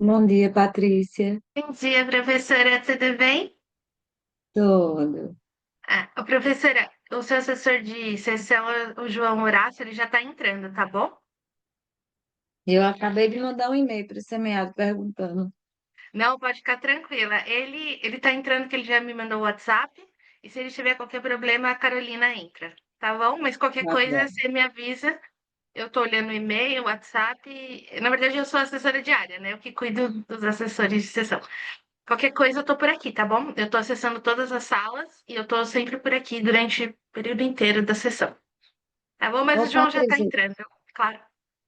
Bom dia, Patrícia. Bom dia, professora, tudo bem? Tudo. Professora, o seu assessor de sessão, o João Horácio, ele já está entrando, tá bom? Eu acabei de mandar um e-mail para esse semeado perguntando. Não, pode ficar tranquila. Ele tá entrando, que ele já me mandou o WhatsApp. E se ele tiver qualquer problema, a Carolina entra, tá bom? Mas qualquer Tá coisa, bom. você me avisa. Eu tô olhando o e-mail, o WhatsApp. Na verdade, eu sou assessora de área, né? Eu que cuido dos assessores de sessão. Qualquer coisa, eu tô por aqui, tá bom? Eu tô acessando todas as salas e eu tô sempre por aqui durante o período inteiro da sessão. Tá bom? Mas Ô, o João já tá Patrícia, entrando, claro.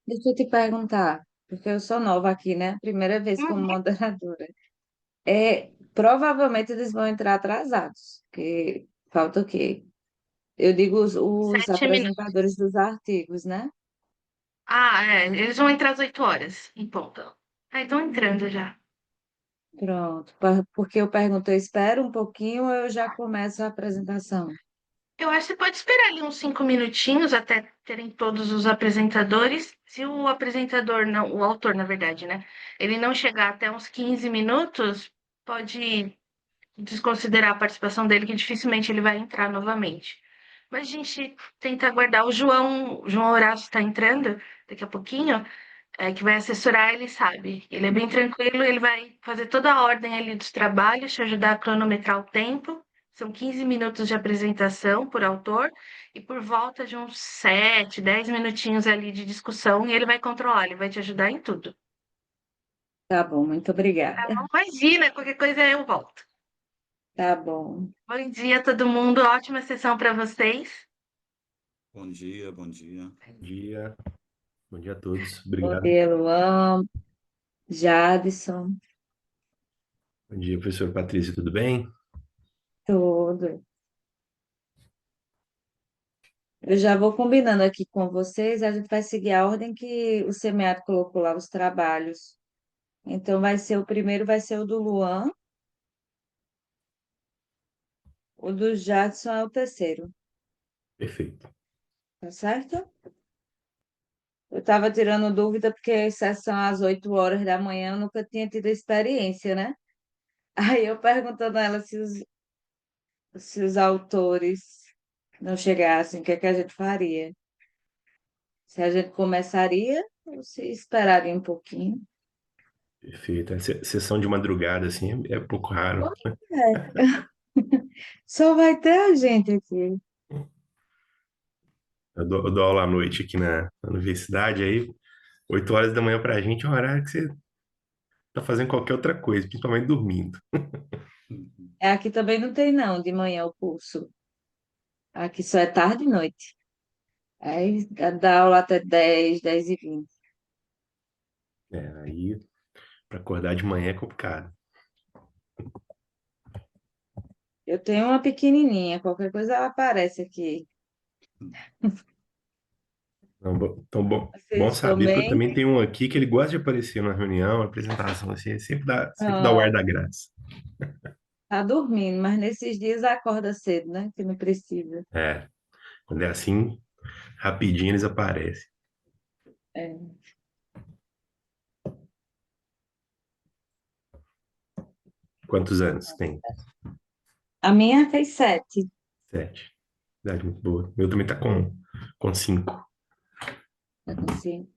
deixa eu te perguntar, porque eu sou nova aqui, né? Primeira vez como Uhum. moderadora. Provavelmente eles vão entrar atrasados, porque falta o quê? Eu digo os 7 minutos. apresentadores dos artigos, né? Ah, é. Eles vão entrar às 8 horas, em ponto. Ah, estão entrando já. Pronto, porque eu perguntei, espera um pouquinho, ou eu já começo a apresentação. Eu acho que você pode esperar ali uns 5 minutinhos até terem todos os apresentadores. Se o apresentador não, o autor, na verdade, né? Ele não chegar até uns 15 minutos, pode desconsiderar a participação dele, que dificilmente ele vai entrar novamente. Mas a gente tenta aguardar. O João Horácio está entrando daqui a pouquinho, que vai assessorar, ele sabe. Ele é bem tranquilo, ele vai fazer toda a ordem ali dos trabalhos, te ajudar a cronometrar o tempo. São 15 minutos de apresentação por autor e por volta de uns 7, 10 minutinhos ali de discussão e ele vai controlar, ele vai te ajudar em tudo. Tá bom, muito obrigada. Tá bom? Imagina, qualquer coisa eu volto. Tá bom. Bom dia, todo mundo. Ótima sessão para vocês. Bom dia, bom dia. Dia, bom dia a todos. Bom Obrigado. dia, Luan, Jadson, Bom dia, professor Patrícia, tudo bem? tudo. Eu já vou combinando aqui com vocês, a gente vai seguir a ordem que o semeado colocou lá, os trabalhos. Então, o primeiro vai ser o do Luan, o do Jadson é o terceiro, Perfeito. tá certo? Eu estava tirando dúvida porque sessão às 8 horas da manhã eu nunca tinha tido experiência, né? Aí eu perguntando a ela se os autores não chegassem, o que é que a gente faria? Se a gente começaria ou se esperaria um pouquinho? Perfeito. Sessão de madrugada, assim, é pouco raro. É, só vai ter a gente aqui. Eu dou aula à noite aqui na universidade, aí 8 horas da manhã pra gente é um horário que você tá fazendo qualquer outra coisa, principalmente dormindo. É, aqui também não tem, não, de manhã o curso. Aqui só é tarde e noite. Aí dá aula até 10, 10h20. É, aí para acordar de manhã é complicado. Eu tenho uma pequenininha, qualquer coisa ela aparece aqui. Então, bom Vocês estão saber, porque eu bem? também tenho um aqui que ele gosta de aparecer na reunião, apresentação, assim, sempre dá o ar Ah, da graça. tá dormindo, mas nesses dias acorda cedo, né? Que não precisa. É, quando é assim, rapidinho eles aparecem. É. Quantos anos tem? A minha fez 7. 7. Idade muito boa. Meu também tá com 5. Assim.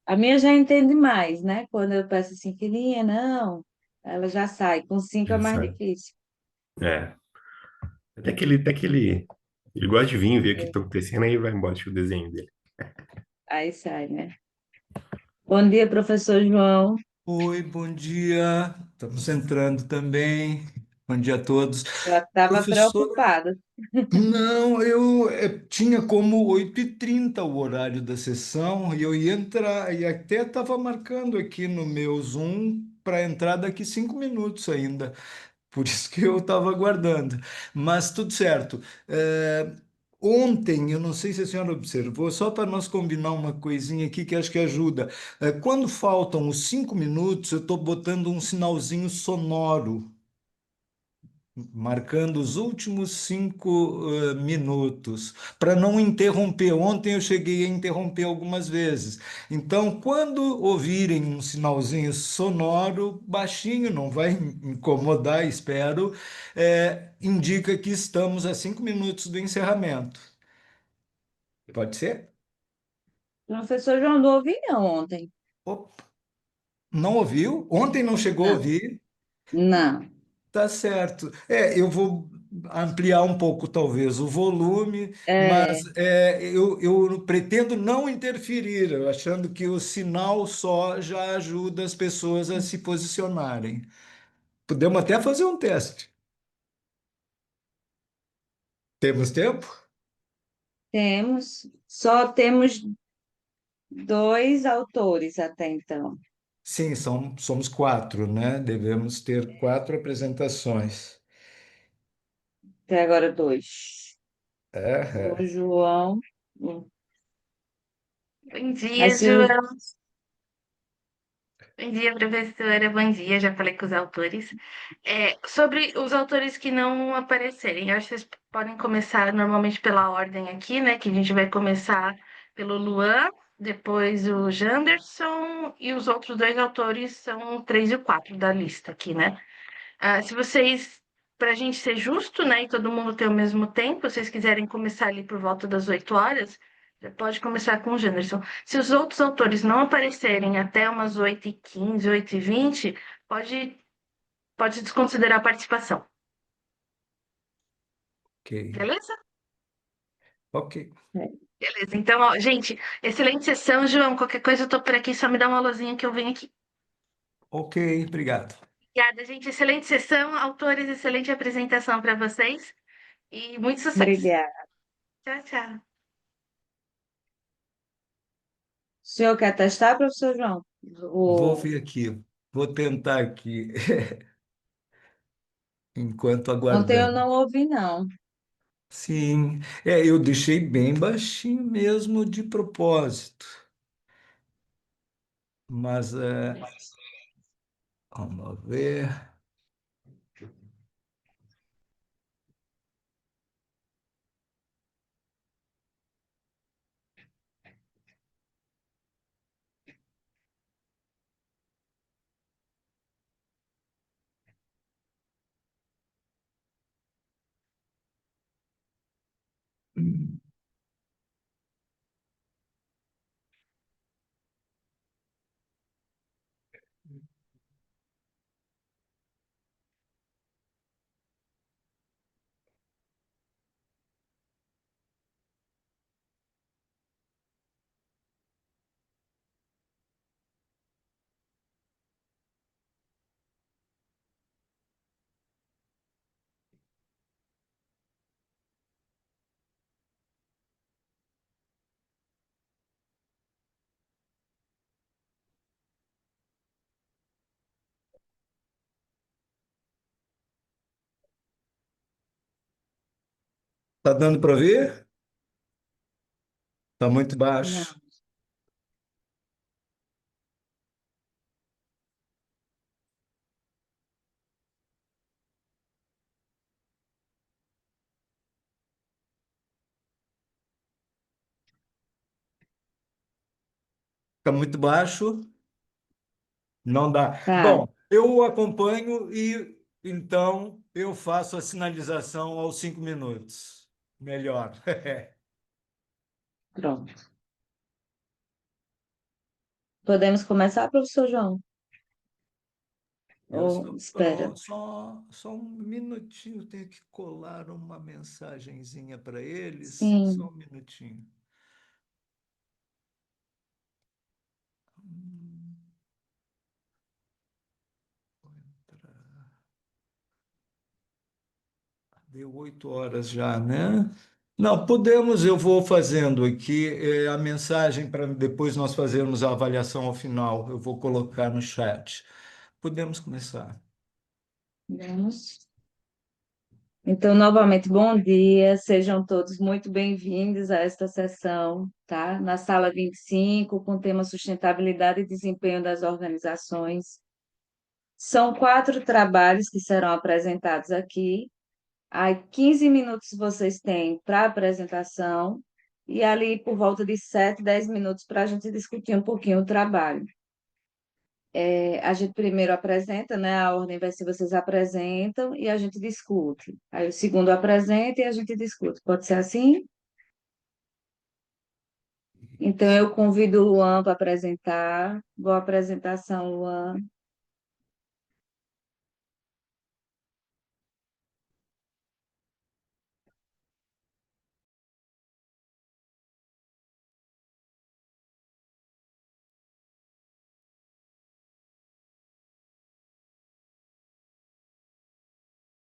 A minha já entende mais, né? Quando eu peço assim, filhinha, não, ela já sai. Com 5 é Já mais sabe. difícil. É. Ele gosta de vir ver o que tá acontecendo, aí vai embora, deixa o desenho dele. Aí sai, né? Bom dia, professor João. Oi, bom dia. Estamos entrando também. Bom dia a todos. Já estava Professor, preocupada. não, eu tinha como 8h30 o horário da sessão e eu ia entrar, e até estava marcando aqui no meu Zoom para entrar daqui 5 minutos ainda. Por isso que eu estava aguardando. Mas tudo certo. Ontem, eu não sei se a senhora observou, só para nós combinar uma coisinha aqui que acho que ajuda. Quando faltam os 5 minutos, eu estou botando um sinalzinho sonoro. marcando os últimos 5 minutos, para não interromper. Ontem eu cheguei a interromper algumas vezes. Então, quando ouvirem um sinalzinho sonoro, baixinho, não vai incomodar, espero, indica que estamos a 5 minutos do encerramento. Pode ser? O professor João não ouvi não ontem. Opa, não ouviu? Ontem não chegou a Não, ouvir? não. Tá certo. Eu vou ampliar um pouco, talvez, o volume, mas É, eu pretendo não interferir, eu achando que o sinal só já ajuda as pessoas a se posicionarem. Podemos até fazer um teste. Temos tempo? só temos dois autores até então. Sim, somos quatro, né? Devemos ter quatro apresentações. Até agora dois. O É. João. Bom Aí dia, se o João. Bom dia, professora. Bom dia, já falei com os autores. Sobre os autores que não aparecerem, eu acho que vocês podem começar normalmente pela ordem aqui, né? Que a gente vai começar pelo Luan, depois o Janderson, e os outros dois autores são o 3 e o 4 da lista aqui, né? Se vocês, para a gente ser justo, né, e todo mundo ter o mesmo tempo, se vocês quiserem começar ali por volta das 8 horas, já pode começar com o Janderson. Se os outros autores não aparecerem até umas 8h15, 8h20, pode desconsiderar a participação. Ok. Beleza? Ok. Beleza. Então, ó, gente, excelente sessão, João. Qualquer coisa eu tô por aqui, só me dá uma luzinha que eu venho aqui. Ok, obrigado. Obrigada, gente. Excelente sessão, autores, excelente apresentação para vocês e muito sucesso. Obrigada. Tchau, tchau. O senhor quer testar, professor João? Vou O... ver aqui. Vou tentar aqui, enquanto Ontem eu aguardamos. não ouvi, não. Sim, eu deixei bem baixinho mesmo de propósito. Mas vamos ver. Tá dando para ver? Tá muito baixo. Não. Tá muito baixo. Não dá. Tá, Bom, eu acompanho e então eu faço a sinalização aos 5 minutos. Melhor. pronto. Podemos começar, professor João? Eu Ou estou espera? pronto. Só um minutinho, tenho que colar uma mensagenzinha para eles. Só Sim. um minutinho. Hum, vou entrar. Deu 8 horas já, né? Não, podemos, eu vou fazendo aqui a mensagem para depois nós fazermos a avaliação ao final. Eu vou colocar no chat. Podemos começar. Vamos. Então, novamente, bom dia, sejam todos muito bem-vindos a esta sessão, tá? Na sala 25, com o tema Sustentabilidade e Desempenho das Organizações. São 4 trabalhos que serão apresentados aqui. Aí 15 minutos vocês têm para apresentação e ali por volta de 7, 10 minutos para a gente discutir um pouquinho o trabalho. A gente primeiro apresenta, né? A ordem vai ser vocês apresentam e a gente discute. Aí o segundo apresenta e a gente discute. Pode ser assim? Então eu convido o Luan para apresentar. Boa apresentação, Luan.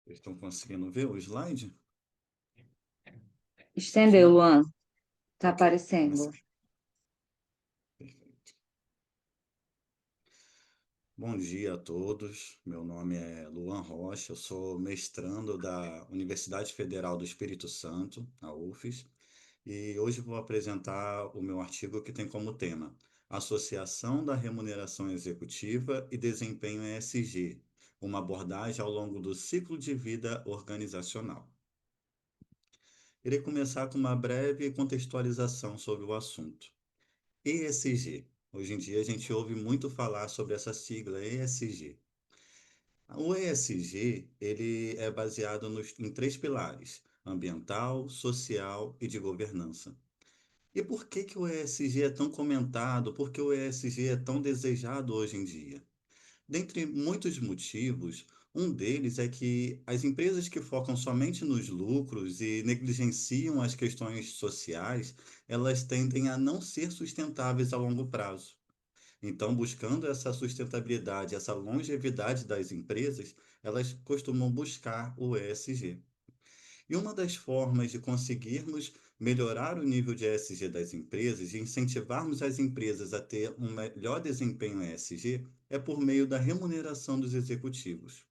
Vocês estão conseguindo ver o slide? Estendeu, Sim? Luan. Tá Ok, aparecendo. começar. Perfeito. Bom dia a todos. Meu nome é Luan Rocha, eu sou mestrando da Universidade Federal do Espírito Santo, a UFES, e hoje vou apresentar o meu artigo que tem como tema Associação da Remuneração Executiva e Desempenho ESG, uma abordagem ao longo do ciclo de vida organizacional. Irei começar com uma breve contextualização sobre o assunto. ESG. Hoje em dia a gente ouve muito falar sobre essa sigla ESG. O ESG, ele é baseado em 3 pilares: ambiental, social e de governança. E por que que o ESG é tão comentado? Por que o ESG é tão desejado hoje em dia? Dentre muitos motivos, um deles é que as empresas que focam somente nos lucros e negligenciam as questões sociais, elas tendem a não ser sustentáveis a longo prazo. Então, buscando essa sustentabilidade, essa longevidade das empresas, elas costumam buscar o ESG. E uma das formas de conseguirmos melhorar o nível de ESG das empresas e incentivarmos as empresas a ter um melhor desempenho ESG é por meio da remuneração dos executivos.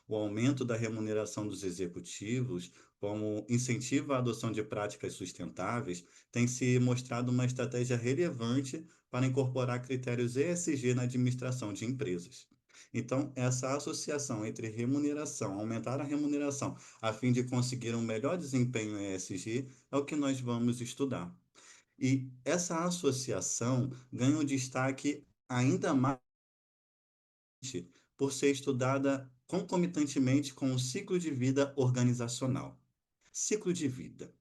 O aumento da remuneração dos executivos, como incentivo à adoção de práticas sustentáveis, tem se mostrado uma estratégia relevante para incorporar critérios ESG na administração de empresas. Então, essa associação entre remuneração, aumentar a remuneração, a fim de conseguir um melhor desempenho ESG, é o que nós vamos estudar. E essa associação ganha um destaque ainda mais por ser estudada concomitantemente com o ciclo de vida organizacional. Ciclo de vida.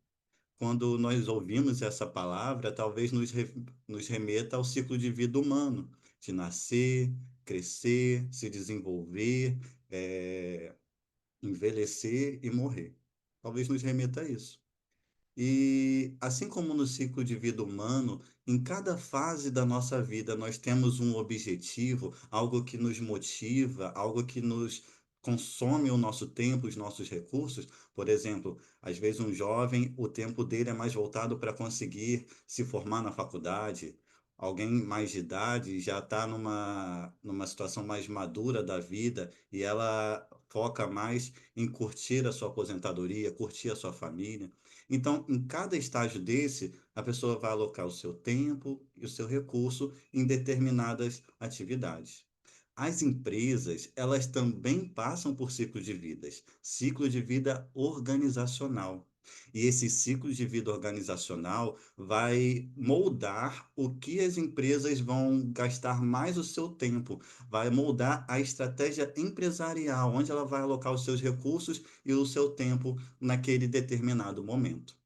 Quando nós ouvimos essa palavra, talvez nos remeta ao ciclo de vida humano, de nascer, crescer, se desenvolver, envelhecer e morrer. Talvez nos remeta a isso. E assim como no ciclo de vida humano, em cada fase da nossa vida nós temos um objetivo, algo que nos motiva, algo que nos consome o nosso tempo, os nossos recursos. Por exemplo, às vezes um jovem, o tempo dele é mais voltado para conseguir se formar na faculdade. Alguém mais de idade já está numa situação mais madura da vida e ela foca mais em curtir a sua aposentadoria, curtir a sua família. Então, em cada estágio desse, a pessoa vai alocar o seu tempo e o seu recurso em determinadas atividades. As empresas, elas também passam por ciclo de vida organizacional. E esse ciclo de vida organizacional vai moldar o que as empresas vão gastar mais o seu tempo, vai moldar a estratégia empresarial, onde ela vai alocar os seus recursos e o seu tempo naquele determinado momento.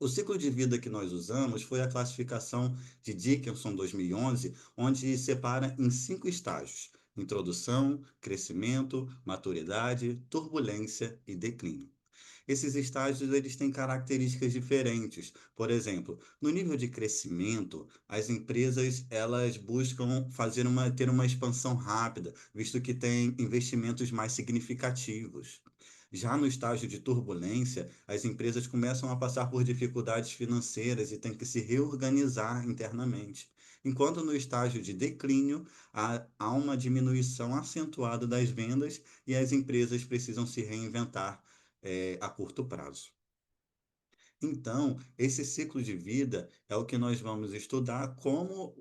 O ciclo de vida que nós usamos foi a classificação de Dickinson 2011, onde separa em 5 estágios: introdução, crescimento, maturidade, turbulência e declínio. Esses estágios eles têm características diferentes. Por exemplo, no nível de crescimento, as empresas elas buscam ter uma expansão rápida, visto que têm investimentos mais significativos. Já no estágio de turbulência, as empresas começam a passar por dificuldades financeiras e têm que se reorganizar internamente. Enquanto no estágio de declínio, há uma diminuição acentuada das vendas e as empresas precisam se reinventar a curto prazo. Então, esse ciclo de vida é o que nós vamos estudar como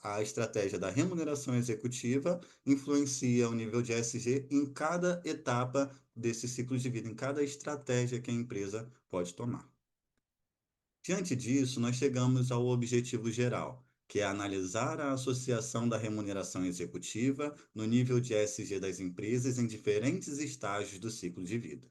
a estratégia da remuneração executiva influencia o nível de ESG em cada etapa desse ciclo de vida, em cada estratégia que a empresa pode tomar. Diante disso, nós chegamos ao objetivo geral, que é analisar a associação da remuneração executiva no nível de ESG das empresas em diferentes estágios do ciclo de vida.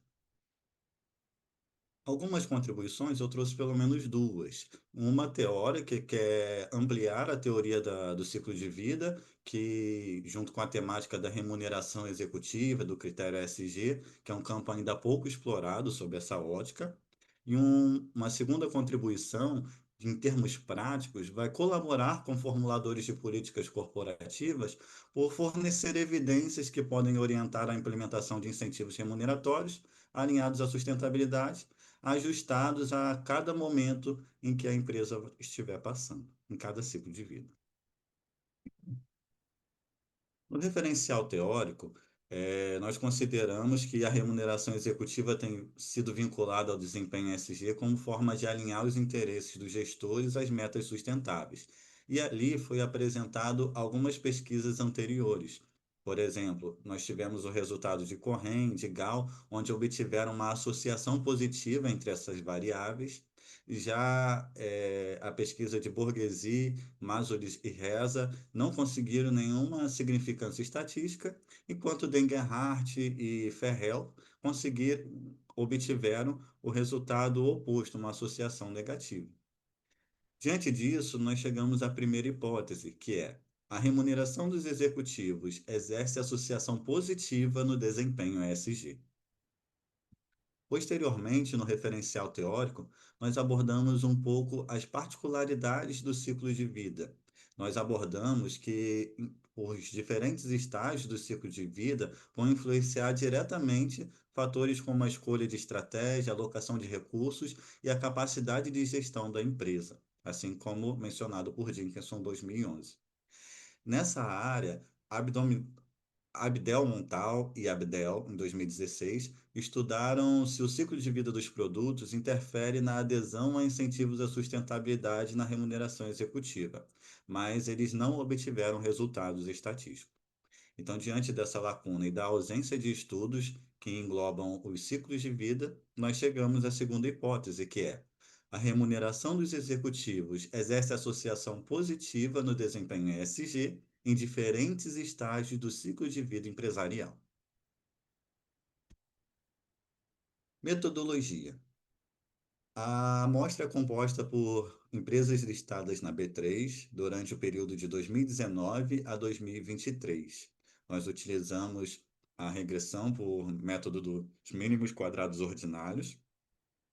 Algumas contribuições eu trouxe pelo menos duas. Uma teórica, que é ampliar a teoria do ciclo de vida, que, junto com a temática da remuneração executiva, do critério ESG, que é um campo ainda pouco explorado sob essa ótica. E uma segunda contribuição, em termos práticos, vai colaborar com formuladores de políticas corporativas por fornecer evidências que podem orientar a implementação de incentivos remuneratórios alinhados à sustentabilidade, ajustados a cada momento em que a empresa estiver passando, em cada ciclo de vida. No referencial teórico, nós consideramos que a remuneração executiva tem sido vinculada ao desempenho ESG como forma de alinhar os interesses dos gestores às metas sustentáveis. E ali foi apresentado algumas pesquisas anteriores. Por exemplo, nós tivemos o resultado de Cohen, de Gall, onde obtiveram uma associação positiva entre essas variáveis. Já a pesquisa de Borghesi, Mazulis e Reza não conseguiram nenhuma significância estatística, enquanto Degenhardt e Ferrell obtiveram o resultado oposto, uma associação negativa. Diante disso, nós chegamos à primeira hipótese, que é a remuneração dos executivos exerce associação positiva no desempenho ESG. Posteriormente, no referencial teórico, nós abordamos um pouco as particularidades do ciclo de vida. Nós abordamos que os diferentes estágios do ciclo de vida vão influenciar diretamente fatores como a escolha de estratégia, alocação de recursos e a capacidade de gestão da empresa, assim como mencionado por Dinkinson em 2011. Nessa área, Abdel Montal e Abdel, em 2016, estudaram se o ciclo de vida dos produtos interfere na adesão a incentivos à sustentabilidade na remuneração executiva, mas eles não obtiveram resultados estatísticos. Então, diante dessa lacuna e da ausência de estudos que englobam os ciclos de vida, nós chegamos à segunda hipótese, que é a remuneração dos executivos exerce associação positiva no desempenho ESG em diferentes estágios do ciclo de vida empresarial. Metodologia. A amostra é composta por empresas listadas na B3 durante o período de 2019 a 2023. Nós utilizamos a regressão por método dos mínimos quadrados ordinários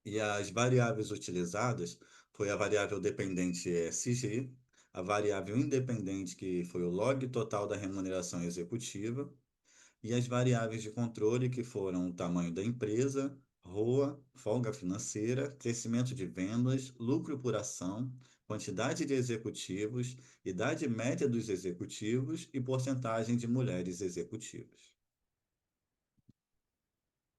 e as variáveis utilizadas foi a variável dependente ESG, a variável independente, que foi o log total da remuneração executiva, e as variáveis de controle, que foram o tamanho da empresa, ROA, folga financeira, crescimento de vendas, lucro por ação, quantidade de executivos, idade média dos executivos e porcentagem de mulheres executivas.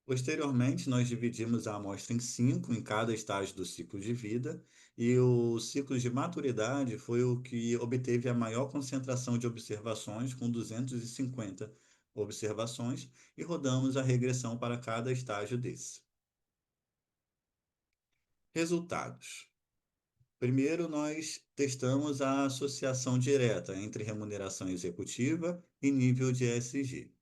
Posteriormente, nós dividimos a amostra em 5 em cada estágio do ciclo de vida, e o ciclo de maturidade foi o que obteve a maior concentração de observações, com 250 observações, e rodamos a regressão para cada estágio desse. Resultados. Primeiro, nós testamos a associação direta entre remuneração executiva e nível de ESG.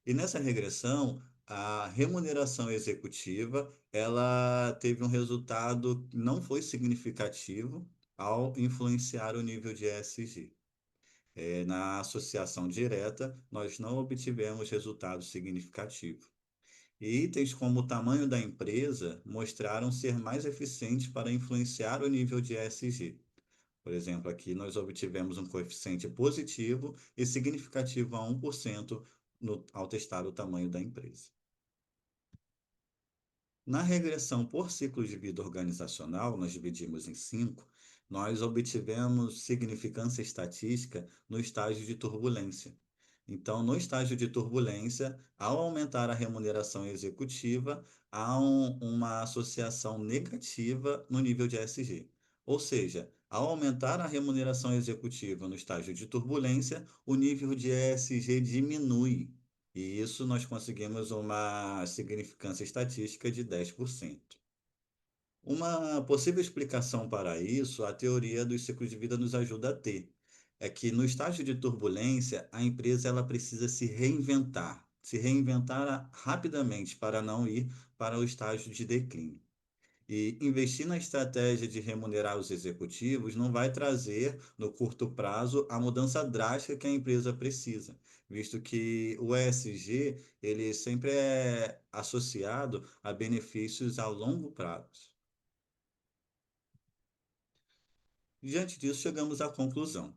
E nessa regressão, a remuneração executiva, ela teve um resultado que não foi significativo ao influenciar o nível de ESG. Na associação direta, nós não obtivemos resultado significativo. E itens como o tamanho da empresa mostraram ser mais eficientes para influenciar o nível de ESG. Por exemplo, aqui nós obtivemos um coeficiente positivo e significativo a 1% ao testar o tamanho da empresa. Na regressão por ciclo de vida organizacional, nós dividimos em 5, nós obtivemos significância estatística no estágio de turbulência. Então, no estágio de turbulência, ao aumentar a remuneração executiva, há uma associação negativa no nível de ESG. Ou seja, ao aumentar a remuneração executiva no estágio de turbulência, o nível de ESG diminui. E isso nós conseguimos uma significância estatística de 10%. Uma possível explicação para isso, a teoria dos ciclos de vida nos ajuda a ter, é que no estágio de turbulência, a empresa ela precisa se reinventar rapidamente para não ir para o estágio de declínio. E investir na estratégia de remunerar os executivos não vai trazer, no curto prazo, a mudança drástica que a empresa precisa, visto que o ESG ele sempre é associado a benefícios a longo prazo. Diante disso, chegamos à conclusão.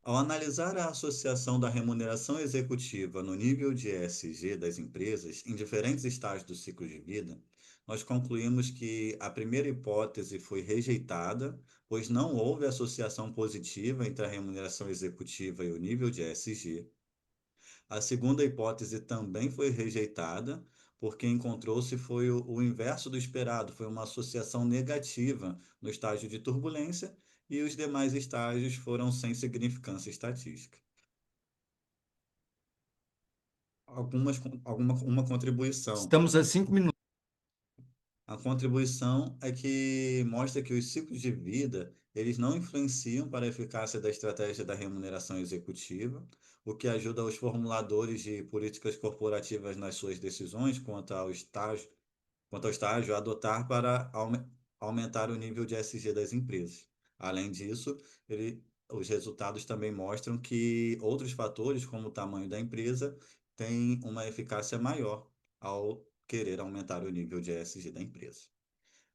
Ao analisar a associação da remuneração executiva no nível de ESG das empresas em diferentes estágios do ciclo de vida, nós concluímos que a primeira hipótese foi rejeitada, pois não houve associação positiva entre a remuneração executiva e o nível de ESG. A segunda hipótese também foi rejeitada, porque encontrou-se foi o inverso do esperado, foi uma associação negativa no estágio de turbulência e os demais estágios foram sem significância estatística. Uma contribuição. Estamos a 5 minutos. A contribuição é que mostra que os ciclos de vida, eles não influenciam para a eficácia da estratégia da remuneração executiva, o que ajuda os formuladores de políticas corporativas nas suas decisões quanto ao estágio a adotar para aumentar o nível de SG das empresas. Além disso, os resultados também mostram que outros fatores, como o tamanho da empresa, têm uma eficácia maior ao querer aumentar o nível de ESG da empresa.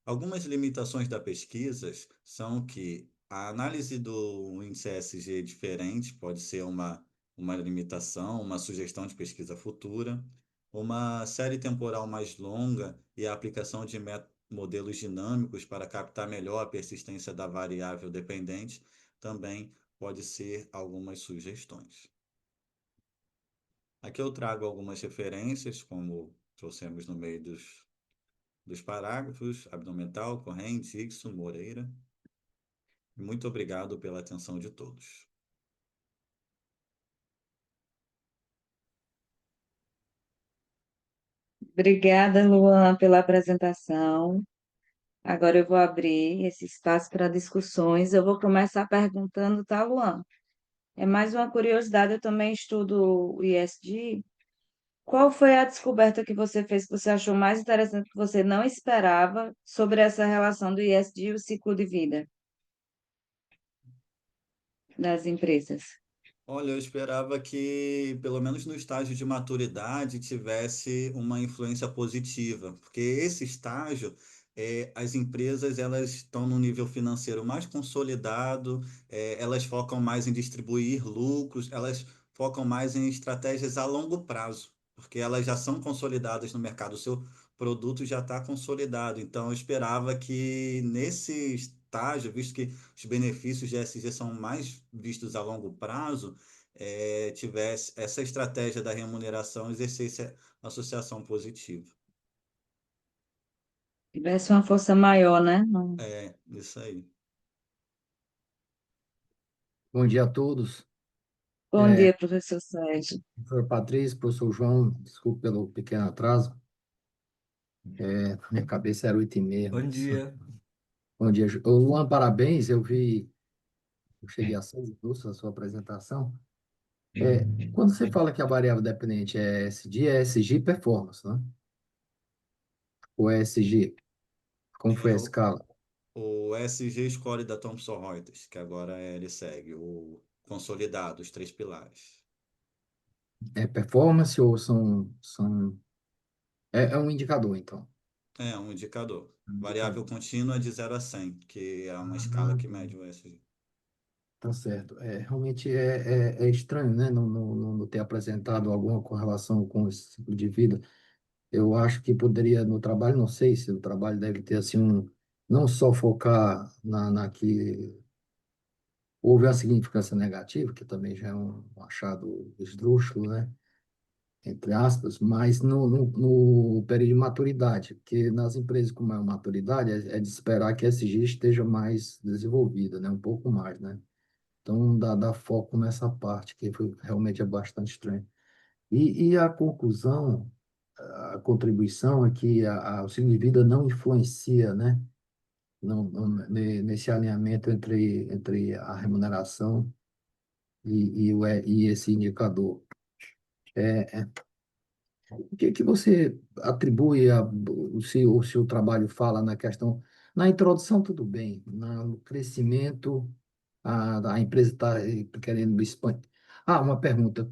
Algumas limitações da pesquisa são que a análise do índice ESG diferente pode ser uma limitação, uma sugestão de pesquisa futura, uma série temporal mais longa e a aplicação de modelos dinâmicos para captar melhor a persistência da variável dependente também pode ser algumas sugestões. Aqui eu trago algumas referências, como trouxemos no meio dos parágrafos, Abdomental, Corrente, Ixo, Moreira. Muito obrigado pela atenção de todos. Obrigada, Luan, pela apresentação. Agora eu vou abrir esse espaço para discussões. Eu vou começar perguntando, tá, Luan? É mais uma curiosidade, eu também estudo o ISD. Qual foi a descoberta que você fez que você achou mais interessante, que você não esperava sobre essa relação do ISD e o ciclo de vida das empresas? Olha, eu esperava que, pelo menos no estágio de maturidade, tivesse uma influência positiva, porque esse estágio, as empresas elas estão no nível financeiro mais consolidado, elas focam mais em distribuir lucros, elas focam mais em estratégias a longo prazo, porque elas já são consolidadas no mercado, o seu produto já está consolidado. Então, eu esperava que nesse estágio, visto que os benefícios de ESG são mais vistos a longo prazo, tivesse essa estratégia da remuneração exercesse a associação positiva. Tivesse uma força maior, né? Não. É, isso aí. Bom dia a todos. Bom dia, professor Sérgio. Professor Patrício, professor João, desculpe pelo pequeno atraso. Minha cabeça era 8h30. Bom dia. Bom dia, Ô, Luan, parabéns. Eu cheguei às 6h12 na sua apresentação. Quando você fala que a variável dependente é ESG, é ESG performance, né? O ESG, como foi É a o, escala? o ESG Score da Thomson Reuters, que agora ele segue o consolidado, os 3 pilares. É performance ou é um indicador, então? É um indicador. Um Variável indicador. contínua de 0 a 100, que é uma escala Ah, que mede o ESG. tá certo. Realmente é estranho, né? Não ter apresentado alguma correlação com esse ciclo de vida. Eu acho que poderia, no trabalho, não sei se o trabalho deve ter assim não só focar na que houve a significância negativa, que também já é um achado esdrúxulo, né? entre aspas, mas no período de maturidade, porque nas empresas com maior maturidade é de esperar que a SG esteja mais desenvolvida, né? Um pouco mais, né? Então, dá foco nessa parte, que realmente é bastante estranho. E a conclusão, a contribuição é que o estilo de vida não influencia, né? Nesse alinhamento entre a remuneração e esse indicador. O que você atribui o seu trabalho fala na questão, na introdução tudo bem, no crescimento, a empresa está querendo expandir. Uma pergunta,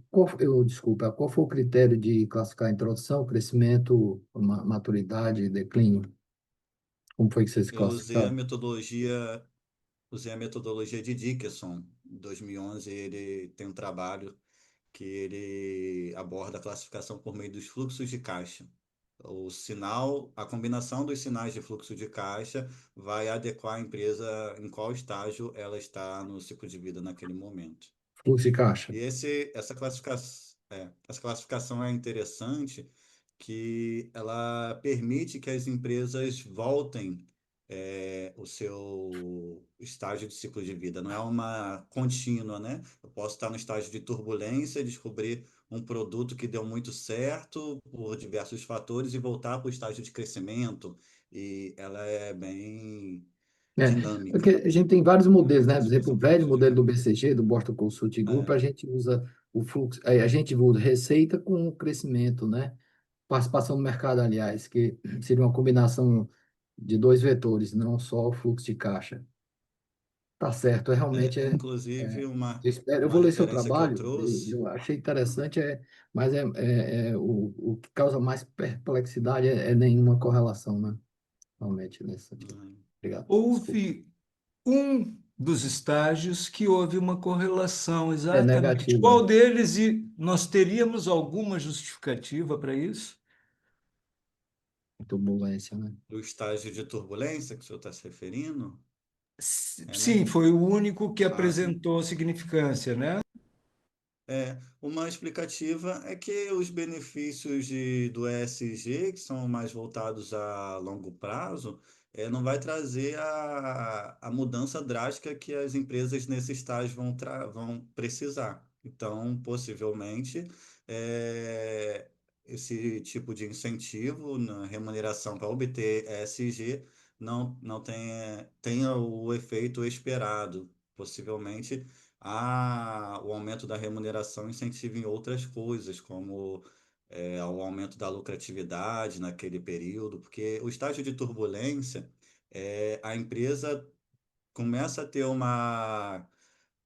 desculpa, qual foi o critério de classificar a introdução, crescimento, maturidade, declínio? Como foi que vocês Eu classificaram? usei a metodologia de Dickerson. Em 2011, ele tem um trabalho que ele aborda a classificação por meio dos fluxos de caixa. O sinal, a combinação dos sinais de fluxo de caixa vai adequar a empresa em qual estágio ela está no ciclo de vida naquele momento. Fluxo de caixa. E essa classificação é interessante que ela permite que as empresas voltem o seu estágio de ciclo de vida. Não é uma contínua, né? Eu posso estar no estágio de turbulência, descobrir um produto que deu muito certo por diversos fatores e voltar para o estágio de crescimento. E ela é bem Porque dinâmica. a gente tem vários A modelos, né? Por exemplo, classificação o por velho fluxo de modelo do caixa. BCG, do Boston Consulting Group, É. a gente usa o fluxo, a gente usa receita com crescimento, né? Participação no mercado, aliás, que seria uma combinação de dois vetores, não só o fluxo de caixa. Tá certo, realmente Inclusive, eu uma vou ler seu referência que eu trabalho, trouxe. eu achei interessante, mas o que causa mais perplexidade é nenhuma correlação, né? Realmente, nesse sentido. Hum, Obrigado. Desculpa. Houve um dos estágios que houve uma correlação, É exatamente. negativa. Qual deles e nós teríamos alguma justificativa para isso? Turbulência, né? do estágio de turbulência que o senhor está se referindo? Né? Sim, foi o único que Sim. apresentou significância, né? Uma explicativa é que os benefícios do ESG, que são mais voltados a longo prazo, não vai trazer a mudança drástica que as empresas nesse estágio vão precisar. Então, possivelmente, é, esse tipo de incentivo na remuneração para obter ESG não tenha o efeito esperado. Possivelmente o aumento da remuneração incentiva em outras coisas, como o aumento da lucratividade naquele período, porque o estágio de turbulência, a empresa começa a ter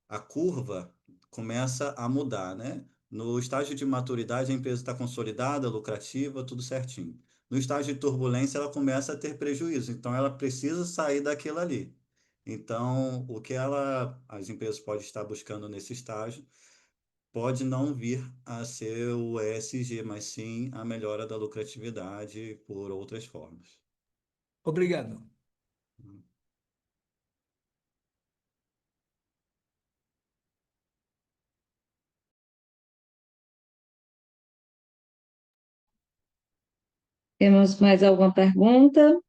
a curva começa a mudar, né? No estágio de maturidade, a empresa está consolidada, lucrativa, tudo certinho. No estágio de turbulência, ela começa a ter prejuízo, então ela precisa sair daquilo ali. Então, as empresas podem estar buscando nesse estágio pode não vir a ser o ESG, mas sim a melhora da lucratividade por outras formas. Obrigado. Temos mais alguma pergunta?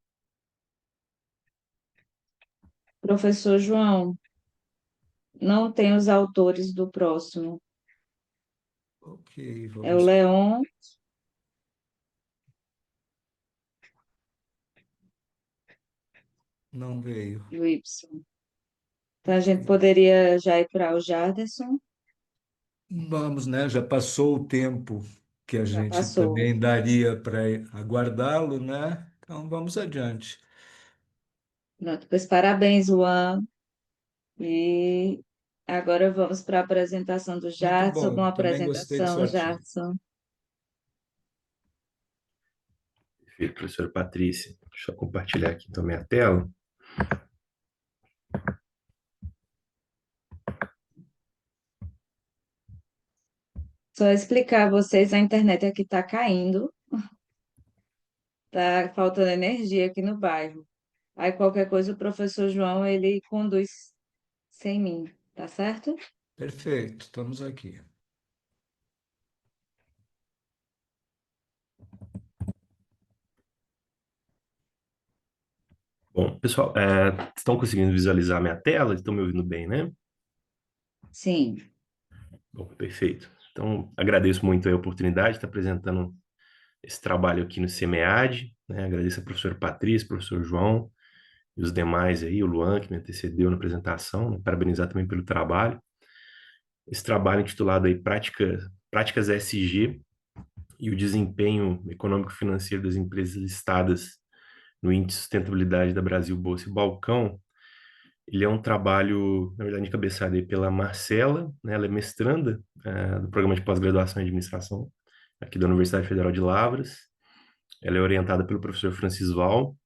Professor João, não tem os autores do próximo. Ok, É o vamos. Leon Não veio. e o Y. Então, a gente Ok. poderia já ir para o Jarderson. Vamos, né? Já passou o tempo que a Já gente passou. também daria para aguardá-lo, né? Então vamos adiante. Pronto, pois parabéns, Juan. E agora vamos para a apresentação do Muito Jadson. bom. Uma Também gostei do seu apresentação, artigo. Jadson. Perfeito, professora Patrícia. Deixa eu compartilhar aqui então minha tela. Só explicar a vocês, a internet aqui está caindo, está faltando energia aqui no bairro. Aí qualquer coisa o professor João, ele conduz sem mim, tá certo? Perfeito, estamos aqui. Bom, pessoal, estão conseguindo visualizar minha tela? Estão me ouvindo bem, né? Sim. Bom, perfeito. Então, agradeço muito a oportunidade de estar apresentando esse trabalho aqui no CEMEAD, né? Agradeço a professora Patrícia, professor João e os demais aí, o Luan, que me antecedeu na apresentação, né? Parabenizar também pelo trabalho. Esse trabalho intitulado aí Práticas ESG e o desempenho econômico-financeiro das empresas listadas no Índice de Sustentabilidade da Brasil Bolsa e Balcão. Ele é um trabalho, na verdade, encabeçado aí pela Marcela, né? Ela é mestranda do programa de pós-graduação em administração aqui da Universidade Federal de Lavras. Ela é orientada pelo professor Francis Val,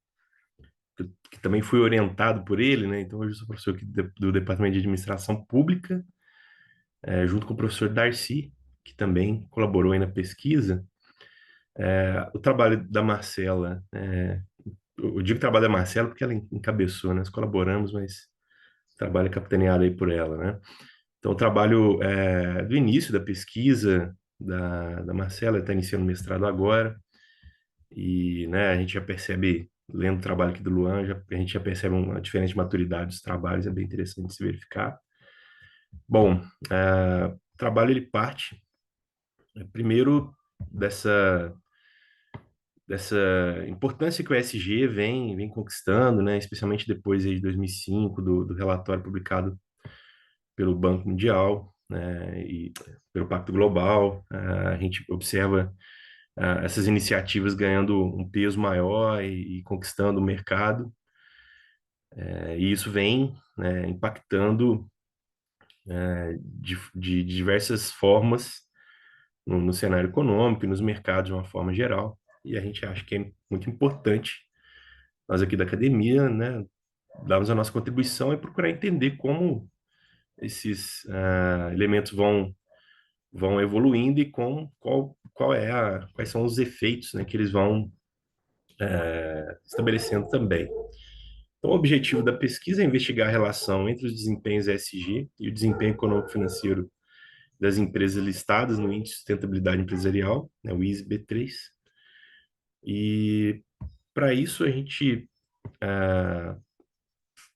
que também fui orientado por ele, né? Então, hoje eu sou professor aqui do Departamento de Administração Pública, junto com o professor Darcy, que também colaborou aí na pesquisa. O trabalho da Marcela, eu digo trabalho da Marcela porque ela encabeçou, né? Nós colaboramos, mas o trabalho é capitaneado aí por ela, né? Então, o trabalho do início da pesquisa da Marcela, está iniciando o mestrado agora, e né, a gente já percebe, lendo o trabalho aqui do Luan, a gente já percebe uma diferente maturidade dos trabalhos, é bem interessante de se verificar. Bom, o trabalho ele parte, primeiro, dessa importância que o ESG vem conquistando, né, especialmente depois aí de 2005, do relatório publicado pelo Banco Mundial, né, e pelo Pacto Global. A gente observa essas iniciativas ganhando um peso maior e conquistando o mercado, e isso vem, né, impactando de diversas formas no cenário econômico e nos mercados de uma forma geral. E a gente acha que é muito importante, nós aqui da academia, né, darmos a nossa contribuição e procurar entender como esses elementos vão evoluindo e quais são os efeitos, né, que eles vão estabelecendo também. Então, o objetivo da pesquisa é investigar a relação entre os desempenhos ESG e o desempenho econômico-financeiro das empresas listadas no Índice de Sustentabilidade Empresarial, né, o ISE B3. E para isso a gente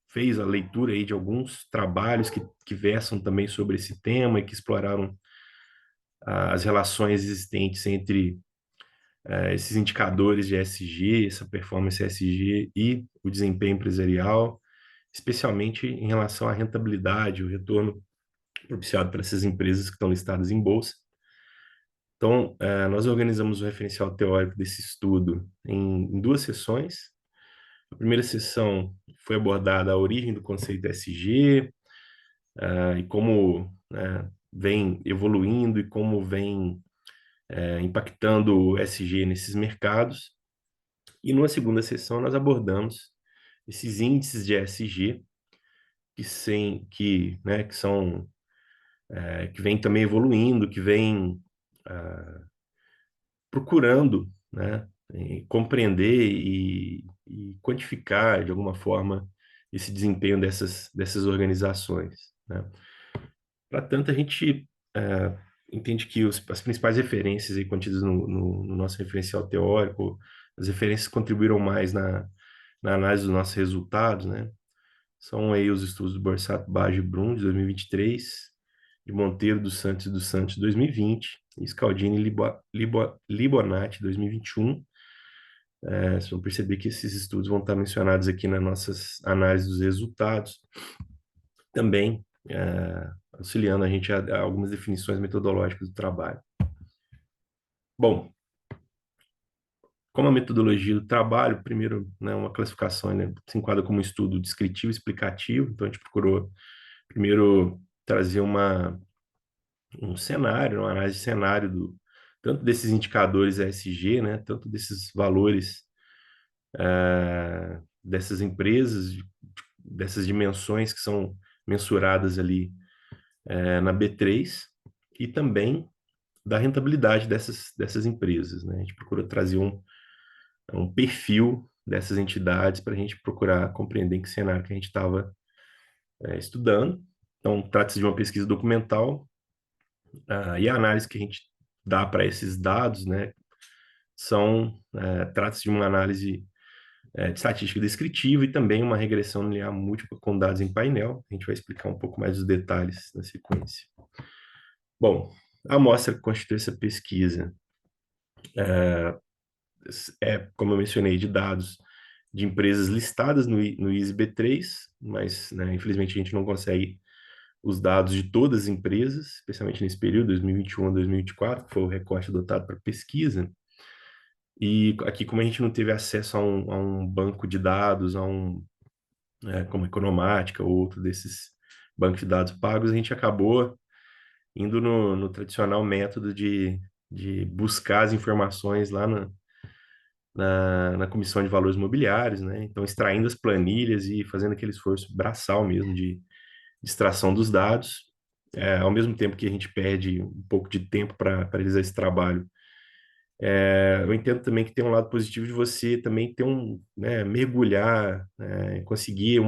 fez a leitura aí de alguns trabalhos que versam também sobre esse tema e que exploraram as relações existentes entre esses indicadores de ESG, essa performance ESG e o desempenho empresarial, especialmente em relação à rentabilidade, o retorno propiciado para essas empresas que estão listadas em bolsa. Então, nós organizamos o referencial teórico desse estudo em duas sessões. A primeira sessão foi abordada a origem do conceito ESG, e como vem evoluindo e como vem impactando o ESG nesses mercados. E numa segunda sessão nós abordamos esses índices de ESG que são que vem também evoluindo, que vem procurando, né, compreender e quantificar de alguma forma esse desempenho dessas organizações, né? Para tanto, a gente entende que as principais referências aí contidas no nosso referencial teórico, as referências que contribuíram mais na análise dos nossos resultados, né? São aí os estudos do Borsato, Baggio e Brum, de 2023, de Monteiro dos Santos, 2020, e Scaldini e Libonati, 2021. Vocês vão perceber que esses estudos vão estar mencionados aqui nas nossas análises dos resultados. Também auxiliando a gente a algumas definições metodológicas do trabalho. Bom, como a metodologia do trabalho, primeiro, né, uma classificação, né, se enquadra como um estudo descritivo e explicativo, então a gente procurou primeiro trazer um cenário, uma análise de cenário tanto desses indicadores ESG, né, tanto desses valores dessas empresas, dessas dimensões que são mensuradas ali na B3, e também da rentabilidade dessas empresas, né? A gente procura trazer um perfil dessas entidades para a gente procurar compreender em que cenário que a gente estava estudando. Então, trata-se de uma pesquisa documental, e a análise que a gente dá para esses dados, né, trata-se de uma análise de estatística descritiva e também uma regressão linear múltipla com dados em painel. A gente vai explicar um pouco mais os detalhes na sequência. Bom, a amostra que constitui essa pesquisa como eu mencionei, de dados de empresas listadas no ISB3, mas, né, infelizmente a gente não consegue os dados de todas as empresas, especialmente nesse período, 2021 a 2024, que foi o recorte adotado para pesquisa. E aqui, como a gente não teve acesso a um banco de dados, como a Economática ou outro desses bancos de dados pagos, a gente acabou indo no tradicional método de buscar as informações lá na Comissão de Valores Mobiliários, né? Então, extraindo as planilhas e fazendo aquele esforço braçal mesmo de extração dos dados, ao mesmo tempo que a gente perde um pouco de tempo para realizar esse trabalho. Eu entendo também que tem um lado positivo de você também ter mergulhar, conseguir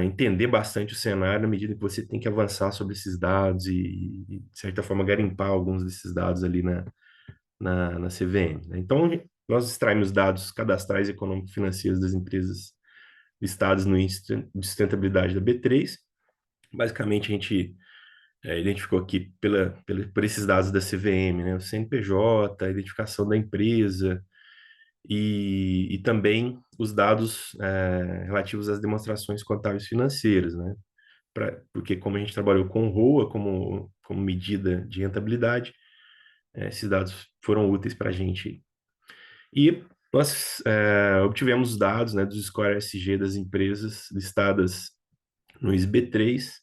entender bastante o cenário na medida que você tem que avançar sobre esses dados de certa forma, garimpar alguns desses dados ali na CVM, né? Então, nós extraímos dados cadastrais econômico-financeiros das empresas listadas no Índice de Sustentabilidade da B3. Basicamente, a gente identificou aqui por esses dados da CVM, né? O CNPJ, a identificação da empresa e também os dados relativos às demonstrações contábeis financeiras, né? Porque como a gente trabalhou com ROA como medida de rentabilidade, esses dados foram úteis para a gente. E nós obtivemos dados, né, dos score ESG das empresas listadas no ISB3,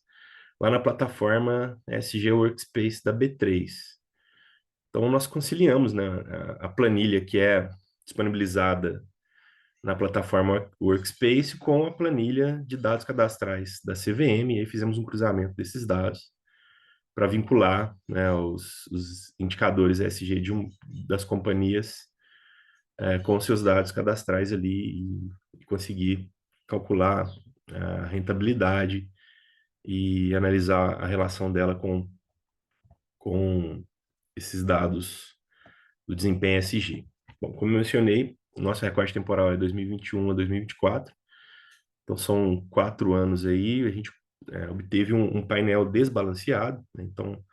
lá na plataforma ESG Workspace da B3. Então, nós conciliamos, né, a planilha que é disponibilizada na plataforma Workspace com a planilha de dados cadastrais da CVM, e aí fizemos um cruzamento desses dados para vincular, né, os indicadores ESG das companhias com seus dados cadastrais ali e conseguir calcular a rentabilidade e analisar a relação dela com esses dados do desempenho ESG. Bom, como eu mencionei, o nosso recorte temporal é 2021 a 2024, então são 4 anos aí, a gente obteve um painel desbalanceado, né? Então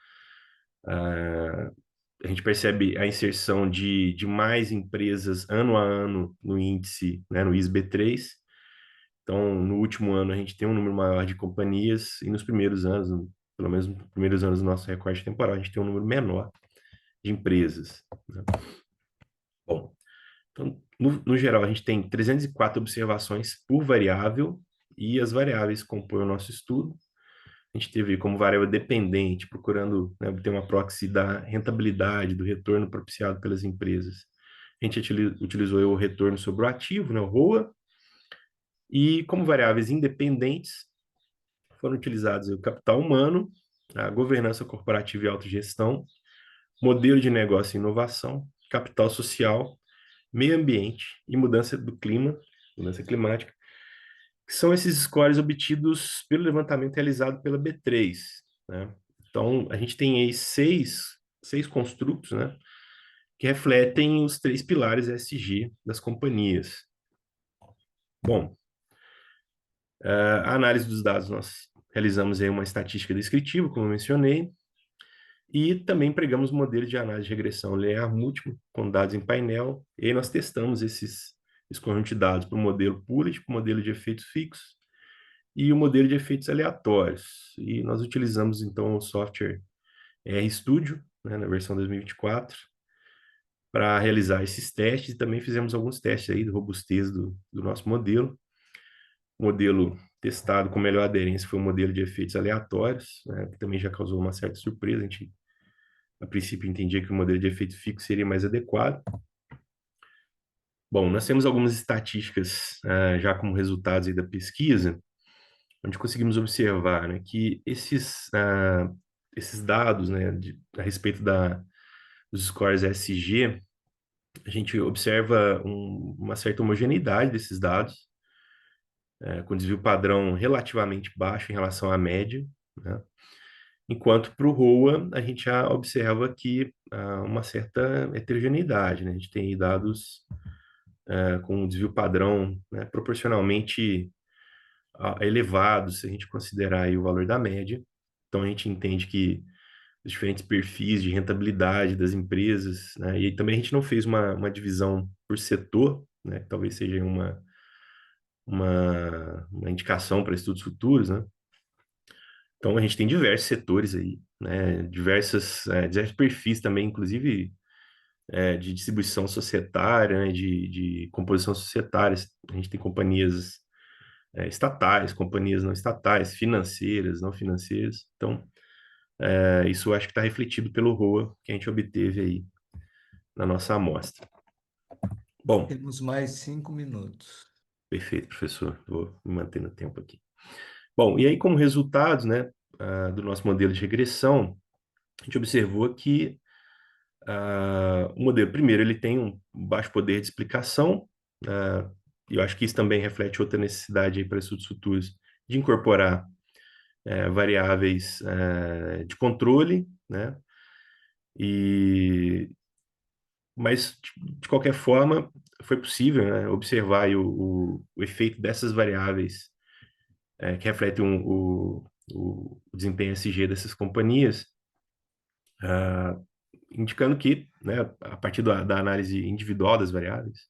a gente percebe a inserção de mais empresas ano a ano no índice, né, no ISB3. Então, no último ano, a gente tem um número maior de companhias, e nos primeiros anos, pelo menos nos primeiros anos do nosso recorte temporal, a gente tem um número menor de empresas, né? Bom, então, no geral, a gente tem 304 observações por variável, e as variáveis que compõem o nosso estudo. A gente teve como variável dependente, procurando, né, obter uma proxy da rentabilidade, do retorno propiciado pelas empresas. A gente utilizou o retorno sobre o ativo, né, o ROA, e como variáveis independentes, foram utilizados o capital humano, a governança corporativa e autogestão, modelo de negócio e inovação, capital social, meio ambiente e mudança do clima, mudança climática, que são esses scores obtidos pelo levantamento realizado pela B3, né? Então, a gente tem aí seis construtos, né, que refletem os 3 pilares ESG das companhias. Bom, a análise dos dados, nós realizamos aí uma estatística descritiva, como eu mencionei, e também empregamos modelo de análise de regressão linear múltipla, com dados em painel, e aí nós testamos esse conjunto de dados para o modelo Bullet, para o modelo de efeitos fixos, e o modelo de efeitos aleatórios. E nós utilizamos, então, o software RStudio, né, na versão 2024, para realizar esses testes, e também fizemos alguns testes aí de robustez do nosso modelo. O modelo testado com melhor aderência foi o modelo de efeitos aleatórios, né, que também já causou uma certa surpresa. A gente, a princípio, entendia que o modelo de efeito fixo seria mais adequado. Bom, nós temos algumas estatísticas já como resultados aí da pesquisa, onde conseguimos observar, né, que esses dados, né, a respeito dos scores ESG, a gente observa uma certa homogeneidade desses dados, com desvio padrão relativamente baixo em relação à média, né? Enquanto para o ROA, a gente já observa aqui uma certa heterogeneidade, né? A gente tem dados com um desvio padrão, né, proporcionalmente elevado, se a gente considerar aí o valor da média. Então, a gente entende que os diferentes perfis de rentabilidade das empresas, né, e também a gente não fez uma divisão por setor, né, que talvez seja uma indicação para estudos futuros, né? Então, a gente tem diversos setores aí, né, diversos perfis também, inclusive de distribuição societária, né, de composição societária. A gente tem companhias estatais, companhias não estatais, financeiras, não financeiras. Então, isso eu acho que está refletido pelo ROA que a gente obteve aí na nossa amostra. Bom, Temos mais 5 minutos. perfeito, professor. Vou me manter no tempo aqui. Bom, e aí, como resultado, né, do nosso modelo de regressão, a gente observou que o modelo, primeiro, ele tem um baixo poder de explicação, e eu acho que isso também reflete outra necessidade aí para estudos futuros de incorporar variáveis de controle, né? Mas, de qualquer forma, foi possível, né, observar aí o efeito dessas variáveis que refletem o desempenho SG dessas companhias, ah, indicando que, né, a partir da análise individual das variáveis,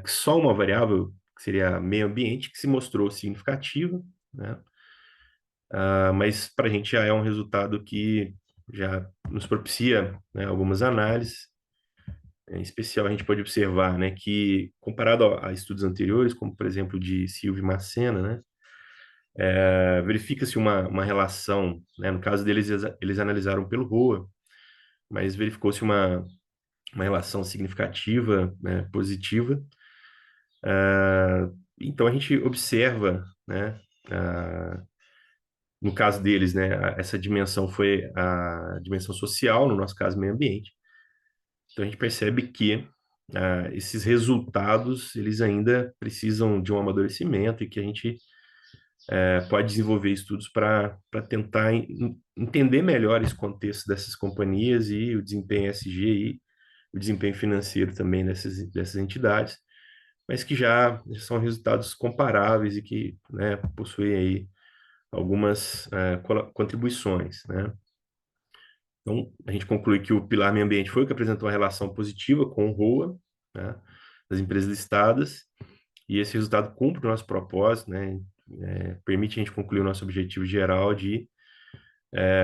que só uma variável, que seria meio ambiente, que se mostrou significativa, né? Mas para a gente já é um resultado que já nos propicia, né, algumas análises. Em especial, a gente pode observar, né, que comparado a estudos anteriores, como por exemplo de Silva e Macena, né, verifica-se uma relação, né, no caso deles, eles analisaram pelo ROA, mas verificou-se uma relação significativa, né, positiva. Então, a gente observa, né, no caso deles, né, essa dimensão foi a dimensão social, no nosso caso, meio ambiente. Então, a gente percebe que esses resultados, eles ainda precisam de um amadurecimento e que a gente pode desenvolver estudos para tentar entender melhor esse contexto dessas companhias e o desempenho SG e o desempenho financeiro também dessas entidades, mas que já são resultados comparáveis e que, né, possuem aí algumas contribuições, né? Então, a gente conclui que o pilar meio ambiente foi o que apresentou uma relação positiva com o ROA, né, das empresas listadas, e esse resultado cumpre o nosso propósito, né, permite a gente concluir o nosso objetivo geral de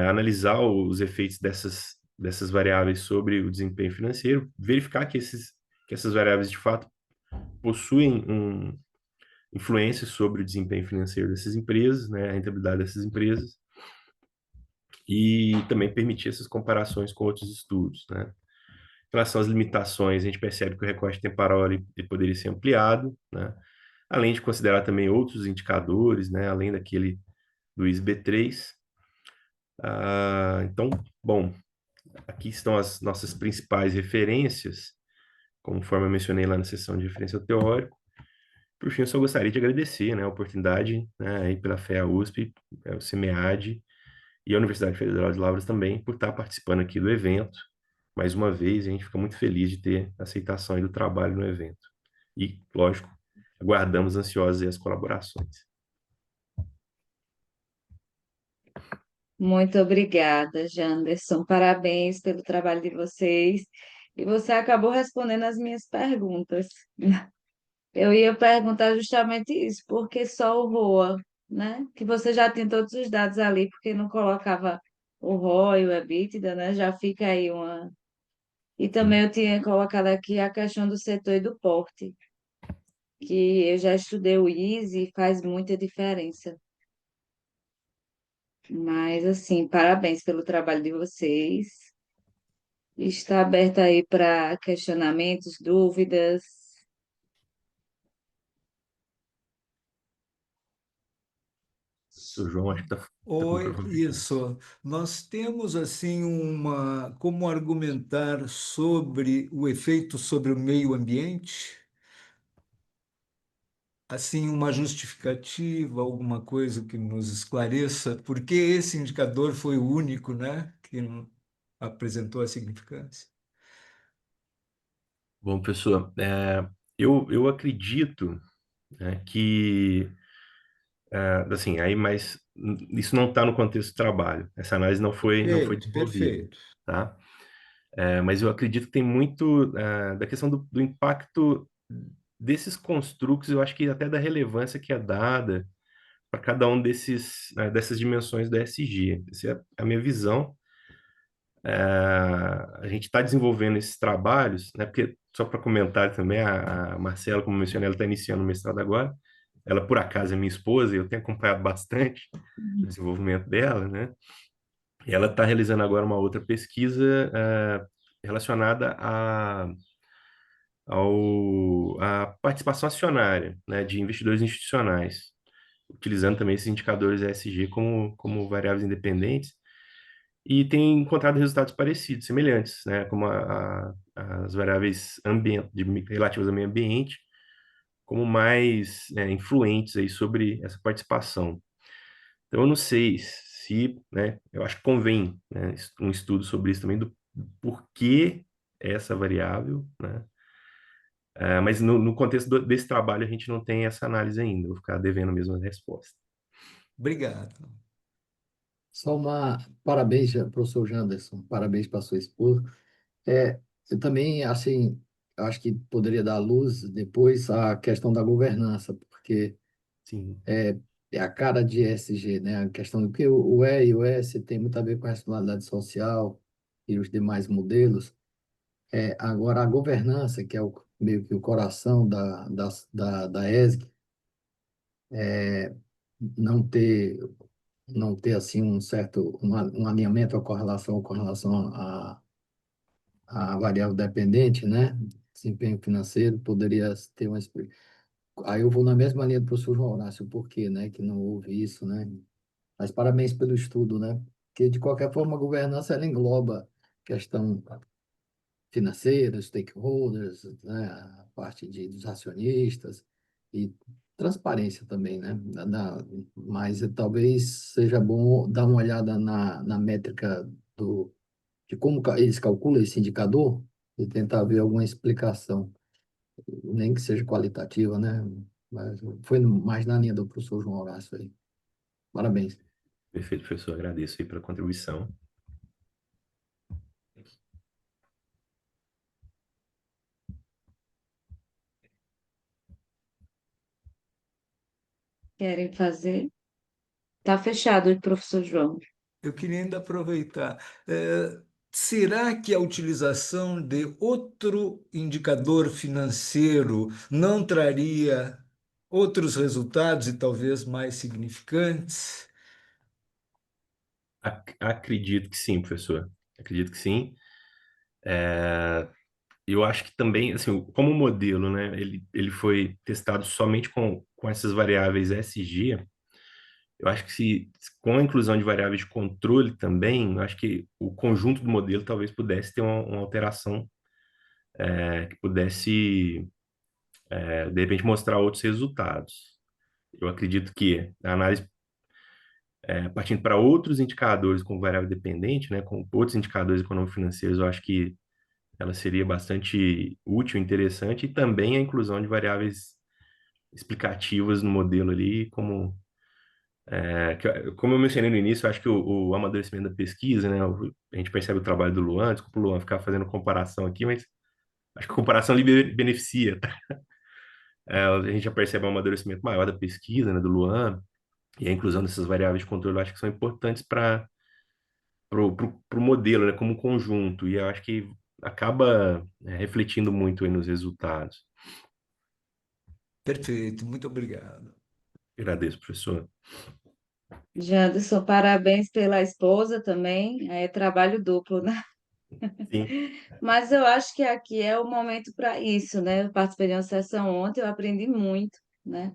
analisar os efeitos dessas variáveis sobre o desempenho financeiro, verificar que essas variáveis de fato possuem influência sobre o desempenho financeiro dessas empresas, né, a rentabilidade dessas empresas, e também permitir essas comparações com outros estudos, né. Em relação às limitações, a gente percebe que o recorte temporal ele poderia ser ampliado, né, além de considerar também outros indicadores, né, além daquele do ISB3. Então, bom, aqui estão as nossas principais referências, conforme eu mencionei lá na sessão de referência teórico. Por fim, eu só gostaria de agradecer, né, a oportunidade, né, aí pela FEA USP, o CEMEAD e a Universidade Federal de Lavras também por estar participando aqui do evento. Mais uma vez, a gente fica muito feliz de ter a aceitação aí do trabalho no evento. E, lógico, aguardamos ansiosos aí as colaborações. Muito obrigada, Janderson. Parabéns pelo trabalho de vocês. E você acabou respondendo as minhas perguntas. Eu ia perguntar justamente isso, porque só o ROA, né? Que você já tem todos os dados ali, porque não colocava o ROI, o EBITDA, né? Já fica aí uma. E também eu tinha colocado aqui a questão do setor e do porte, que eu já estudei o ISE e faz muita diferença. Mas, assim, parabéns pelo trabalho de vocês. Está aberto aí para questionamentos, dúvidas. O João acho que está com o Oi, microfone fechado. isso. Nós temos assim como argumentar sobre o efeito sobre o meio ambiente, assim uma justificativa, alguma coisa que nos esclareça, porque esse indicador foi o único, né, que apresentou a significância. Bom, pessoal, eu acredito, né, que, assim, aí, mas isso não está no contexto do trabalho. Essa análise não foi Perfeito, desenvolvida, perfeito. tá? Mas eu acredito que tem muito da questão do impacto desses construtos, eu acho que até da relevância que é dada para cada um dessas dimensões do ESG. Essa é a minha visão. A gente está desenvolvendo esses trabalhos, né? Porque, só para comentar também, a Marcela, como mencionei, ela está iniciando o mestrado agora. Ela, por acaso, é minha esposa, e eu tenho acompanhado bastante o desenvolvimento dela, né? E ela está realizando agora uma outra pesquisa relacionada à participação acionária, né, de investidores institucionais, utilizando também esses indicadores ESG como variáveis independentes, e tem encontrado resultados parecidos, semelhantes, né, como as variáveis relativas ao meio ambiente, como mais influentes aí sobre essa participação. Então, eu não sei se, né, eu acho que convém, né, um estudo sobre isso também, do porquê essa variável, né? Mas no contexto desse trabalho, a gente não tem essa análise ainda, vou ficar devendo mesmo a resposta. Obrigado. Só parabéns, professor Janderson, parabéns para sua esposa. Eu também, assim, acho que poderia dar luz depois à questão da governança, porque Sim, é a cara de ESG, né? A questão do que o E e o S tem muito a ver com a responsabilidade social e os demais modelos. Agora, a governança, que é meio que o coração da ESG, não ter, não ter assim um alinhamento com relação à variável dependente, né? Desempenho financeiro, poderia ter uma. Aí eu vou na mesma linha do professor João Horácio, por quê, né? Que não houve isso, né? Mas parabéns pelo estudo, né? Porque, de qualquer forma, a governança ela engloba questão financeira, stakeholders, né? A parte dos acionistas e transparência também, né? Mas talvez seja bom dar uma olhada na métrica de como eles calculam esse indicador e tentar ver alguma explicação, nem que seja qualitativa, né? Mas foi mais na linha do professor João Horácio aí. Parabéns. perfeito, professor, agradeço aí pela contribuição. Querem fazer? Tá fechado, professor João. Eu queria ainda aproveitar. Será que a utilização de outro indicador financeiro não traria outros resultados e talvez mais significantes? Acredito que sim, professor. Acredito que sim. Eu acho que também, assim, como modelo, né, ele foi testado somente com essas variáveis SG. Eu acho que com a inclusão de variáveis de controle também, eu acho que o conjunto do modelo talvez pudesse ter uma alteração que pudesse, de repente, mostrar outros resultados. Eu acredito que a análise, partindo para outros indicadores com variável dependente, né, com outros indicadores econômico-financeiros, eu acho que ela seria bastante útil, interessante, e também a inclusão de variáveis explicativas no modelo ali, como eu mencionei no início, eu acho que o amadurecimento da pesquisa, né, a gente percebe o trabalho do Luan, desculpa o Luan ficar fazendo comparação aqui, mas acho que a comparação ali beneficia, tá? A gente já percebe um amadurecimento maior da pesquisa, né, do Luan, e a inclusão dessas variáveis de controle, eu acho que são importantes para o modelo, né, como um conjunto, e eu acho que acaba refletindo muito aí nos resultados. Perfeito, muito obrigado. Agradeço, professor. Janderson, parabéns pela esposa também. É trabalho duplo, né? Sim, Mas eu acho que aqui é o momento para isso, né? Eu participei de uma sessão ontem, eu aprendi muito, né?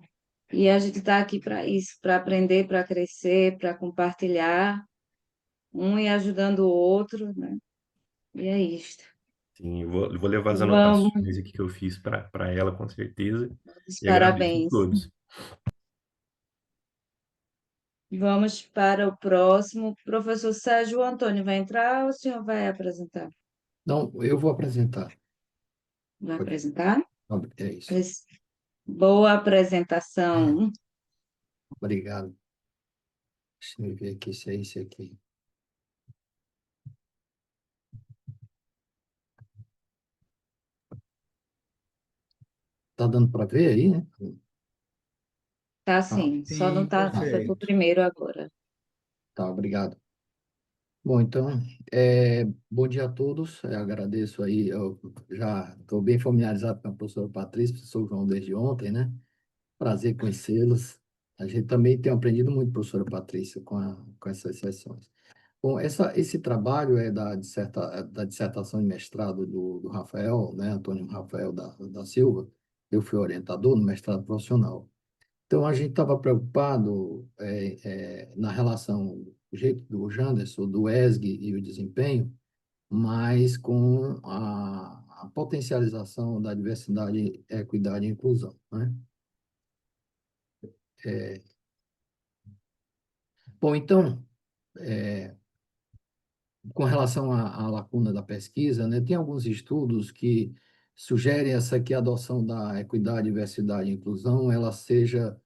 E a gente está aqui para isso, para aprender, para crescer, para compartilhar, um e ajudando o outro, né? E é isto. sim, eu vou levar as Vamos, anotações aqui que eu fiz para ela, com certeza, e agradeço a parabéns. todos. Vamos para o próximo. O professor Sérgio Antônio vai entrar ou o senhor vai apresentar? Não, eu vou apresentar. Vai apresentar? É isso. Pois, boa apresentação. Obrigado. Deixa eu ver aqui se é esse aqui. Tá dando para ver aí, né? Tá Ah, sim, só Sim, não foi pro perfeito. primeiro agora. tá, obrigado. Bom, então, bom dia a todos. Eu agradeço aí. Eu já estou bem familiarizado com a professora Patrícia, professor João desde ontem, né? Prazer conhecê-los. A gente também tem aprendido muito, professora Patrícia, com essas sessões. Bom, esse trabalho é da dissertação de mestrado do Rafael, né? Antônio Rafael da Silva. Eu fui orientador no mestrado profissional. Então, a gente estava preocupado na relação do jeito do Janderson, do ESG e o desempenho, mas com a potencialização da diversidade, equidade e inclusão, né? É, bom, então, com relação à lacuna da pesquisa, né, tem alguns estudos que sugerem essa que a adoção da equidade, diversidade e inclusão, ela seja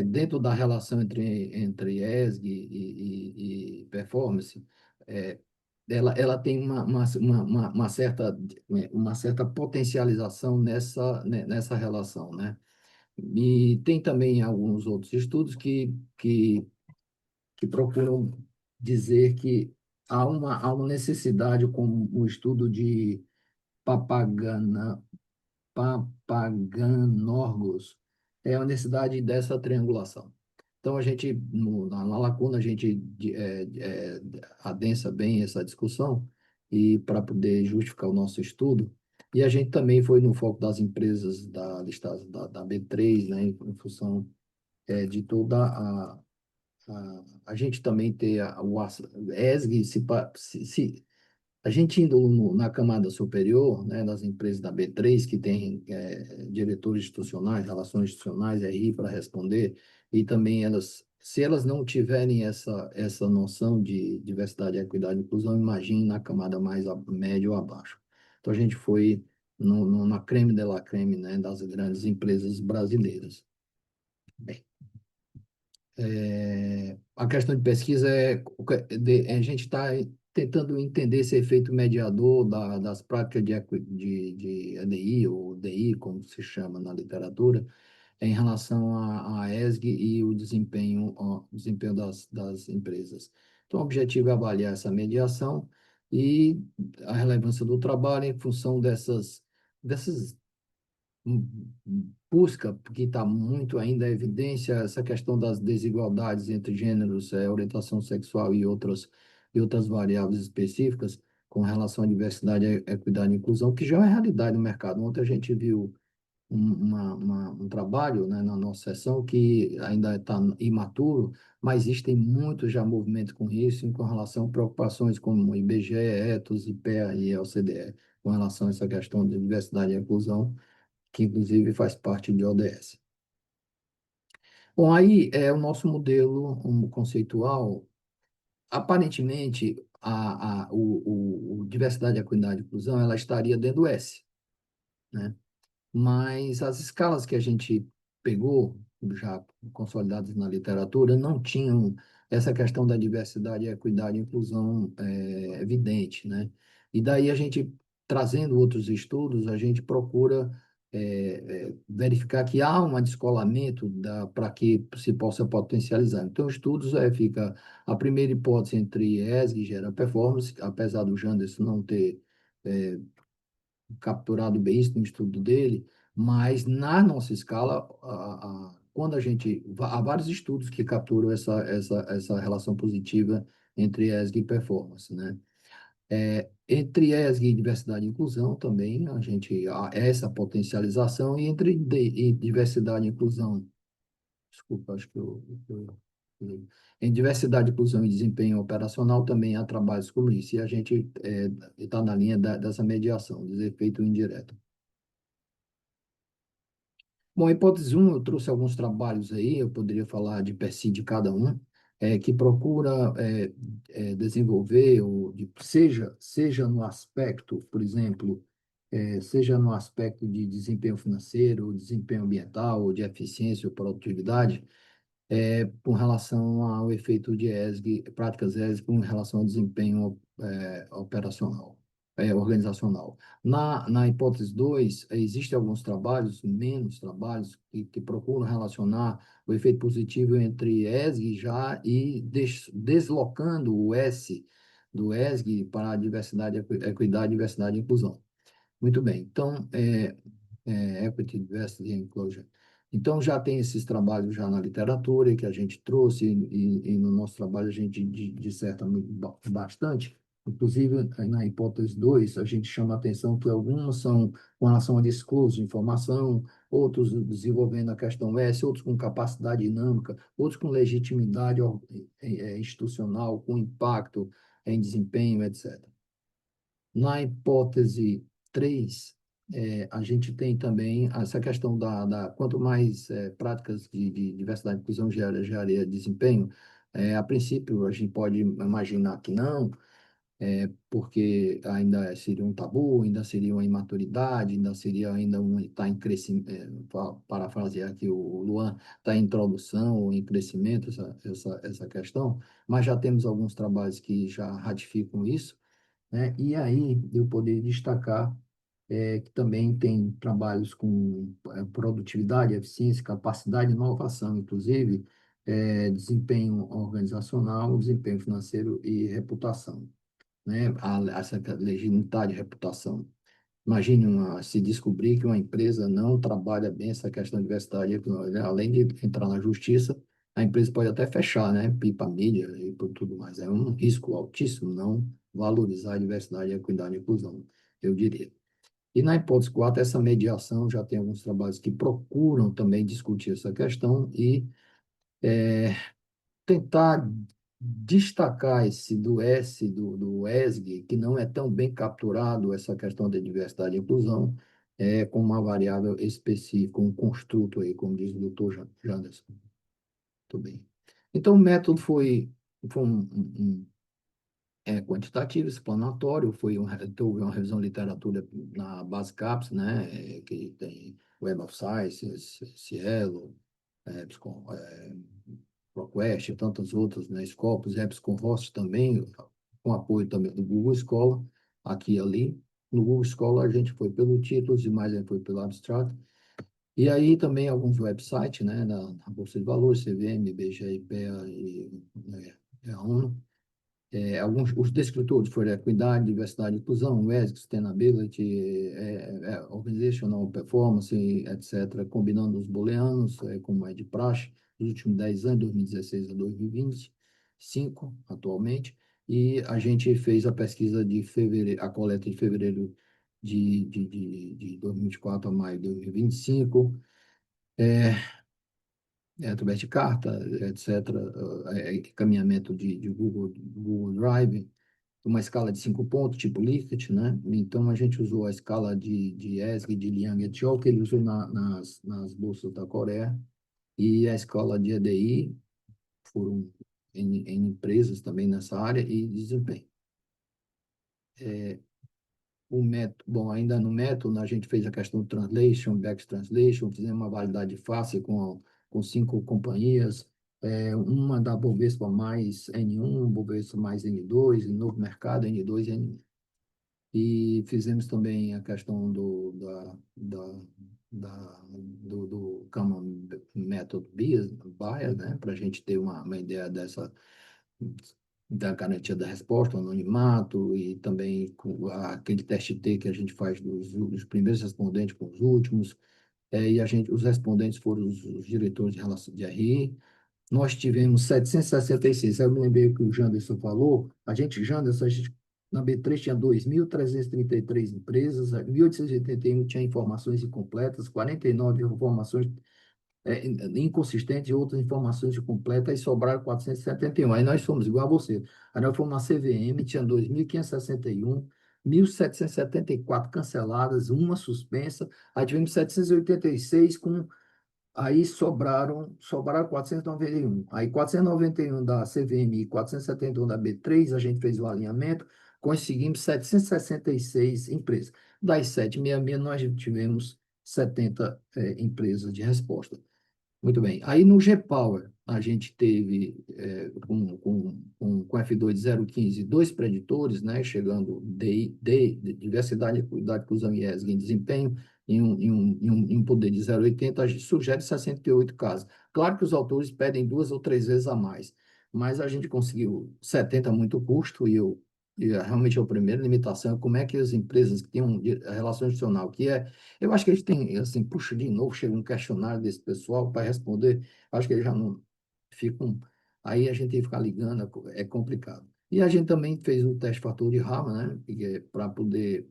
dentro da relação entre ESG e performance, é, ela tem uma certa potencialização nessa relação, né? E tem também alguns outros estudos que procuram dizer que há uma necessidade, como o estudo de Papagana, Papaganorgos, é a necessidade dessa triangulação. Então, a gente, na lacuna, a gente adensa bem essa discussão e para poder justificar o nosso estudo. E a gente também foi no foco das empresas da lista da B3, né, em função de toda a gente também ter o ESG, se a gente indo na camada superior, né, das empresas da B3, que tem diretores institucionais, relações institucionais, RI para responder, e também elas, se elas não tiverem essa noção de diversidade, equidade e inclusão, imagine na camada mais média ou abaixo. Então, a gente foi na creme de la creme, né, das grandes empresas brasileiras. Bem, a questão de pesquisa a gente está tentando entender esse efeito mediador das práticas de EDI, ou DI, como se chama na literatura, em relação à ESG e o desempenho das empresas. Então, o objetivo é avaliar essa mediação e a relevância do trabalho em função dessas busca, porque está muito ainda em evidência essa questão das desigualdades entre gêneros, orientação sexual e outras variáveis específicas com relação à diversidade, equidade e inclusão, que já é realidade no mercado. Ontem a gente viu um trabalho, né, na nossa sessão que ainda está imaturo, mas existem muitos já movimentos com isso, com relação a preocupações como IBGE, Ethos, IPEA e OCDE, com relação a essa questão de diversidade e inclusão, que inclusive faz parte de ODS. Bom, aí é o nosso modelo conceitual. Aparentemente, o diversidade, equidade e inclusão, ela estaria dentro do S, né? Mas as escalas que a gente pegou, já consolidadas na literatura, não tinham essa questão da diversidade, equidade e inclusão evidente, né? E daí a gente, trazendo outros estudos, a gente procura verificar que há um descolamento para que se possa potencializar. Então, estudos fica a primeira hipótese entre ESG e gera performance, apesar do Janderson não ter é, capturado bem isso no estudo dele, mas na nossa escala, quando há vários estudos que capturam essa relação positiva entre ESG e performance, né? Entre ESG e diversidade e inclusão também, há essa potencialização, e e diversidade e inclusão, desculpa, acho que em diversidade, inclusão e desempenho operacional também há trabalhos como isso, e a gente está na linha dessa mediação, dos efeitos indiretos. Bom, a hipótese 1, eu trouxe alguns trabalhos aí, eu poderia falar de per si de cada um, que procura desenvolver, seja no aspecto, por exemplo, seja no aspecto de desempenho financeiro, desempenho ambiental, ou de eficiência ou produtividade, com relação ao efeito de ESG, práticas ESG com relação ao desempenho operacional, organizacional. Na hipótese 2, existem alguns trabalhos, menos trabalhos, que procuram relacionar o efeito positivo entre ESG já e deslocando o S do ESG para a diversidade, equidade, diversidade e inclusão. Muito bem. Então, Equity, Diversity and Inclusion. Então, já tem esses trabalhos já na literatura que a gente trouxe e no nosso trabalho a gente disserta bastante. Inclusive, na hipótese 2, a gente chama a atenção que alguns são com relação a discurso de informação, outros desenvolvendo a questão S, outros com capacidade dinâmica, outros com legitimidade institucional, com impacto em desempenho, etc. Na hipótese 3, a gente tem também essa questão quanto mais práticas de diversidade e inclusão geraria desempenho, a princípio a gente pode imaginar que não, porque ainda seria um tabu, ainda seria uma imaturidade, ainda seria está em crescimento, parafrasear aqui o Luan, está em introdução ou em crescimento essa questão, mas já temos alguns trabalhos que já ratificam isso, né? E aí eu poderia destacar que também tem trabalhos com produtividade, eficiência, capacidade, inovação, inclusive, desempenho organizacional, desempenho financeiro e reputação, né? Essa legitimidade e reputação. Imagine se descobrir que uma empresa não trabalha bem essa questão de diversidade, né? Além de entrar na justiça, a empresa pode até fechar, né? Pipa mídia e por tudo mais. É um risco altíssimo não valorizar a diversidade, a equidade e a inclusão, eu diria. E na hipótese 4, essa mediação já tem alguns trabalhos que procuram também discutir essa questão e tentar destacar esse do S, do ESG, que não é tão bem capturado, essa questão da diversidade e inclusão, como uma variável específica, um construto aí, como diz o doutor Janderson. Muito bem. Então, o método foi quantitativo, explanatório, houve uma revisão de literatura na Basecamp, né, que tem Web of Science, Cielo, ProQuest e tantas outras, né, Scopus, EBSCOhost também, com apoio também do Google Scholar, aqui e ali. No Google Scholar a gente foi pelo títulos e mais foi pelo Abstract. E aí também alguns websites, né, na Bolsa de Valores, CVM, IBGE, IPEA e a ONU. Alguns os descritores foram equidade, diversidade e inclusão, ESG, sustainability, organizational performance, etc., combinando os booleanos, como é de praxe, nos últimos 10 anos, 2016 a 2025, atualmente, e a gente fez a pesquisa de fevereiro, a coleta de fevereiro de 2024 a maio de 2025, através de carta, etc., encaminhamento de Google Drive, uma escala de 5 pontos, tipo Likert, né? Então, a gente usou a escala de ESG, de Liang et al., que ele usou nas bolsas da Coreia, e a escala de EDI, foram em empresas também nessa área, e desempenho. O método, bom, ainda no método, a gente fez a questão do translation, back translation, fizemos uma validade fácil com 5 companhias, uma da Bovespa mais N1, Bovespa mais N2, e novo mercado N2 e N1. E fizemos também a questão do Common Method Bias, né, para a gente ter uma ideia da garantia da resposta, o anonimato, e também com aquele teste T que a gente faz dos primeiros respondentes com os últimos, e os respondentes foram os diretores de relação de RI. Nós tivemos 766, aí eu me lembrei que o Janderson falou, Janderson, na B3 tinha 2.333 empresas, 1.881 tinha informações incompletas, 49 informações inconsistentes e outras informações incompletas, e sobraram 471. Aí nós fomos igual a você. Aí nós fomos na CVM, tinha 2.561, 1.774 canceladas, uma suspensa, aí tivemos 786 aí sobraram 491. Aí 491 da CVM e 471 da B3, a gente fez o alinhamento, conseguimos 766 empresas. Das 766, nós tivemos 70 empresas de resposta. Muito bem. Aí no G-Power, a gente teve, com F2 015, dois preditores, né, chegando de diversidade, equidade, inclusão e ESG em desempenho, em um poder de 0,80, a gente sugere 68 casos. Claro que os autores pedem 2 ou 3 vezes a mais, mas a gente conseguiu 70 muito custo, realmente é a primeira limitação, como é que as empresas que têm relação institucional, eu acho que eles têm, assim, puxa, de novo, chega um questionário desse pessoal para responder, acho que eles já não ficam, aí a gente tem que ficar ligando, é complicado. E a gente também fez o teste fator de Raman, né, para poder,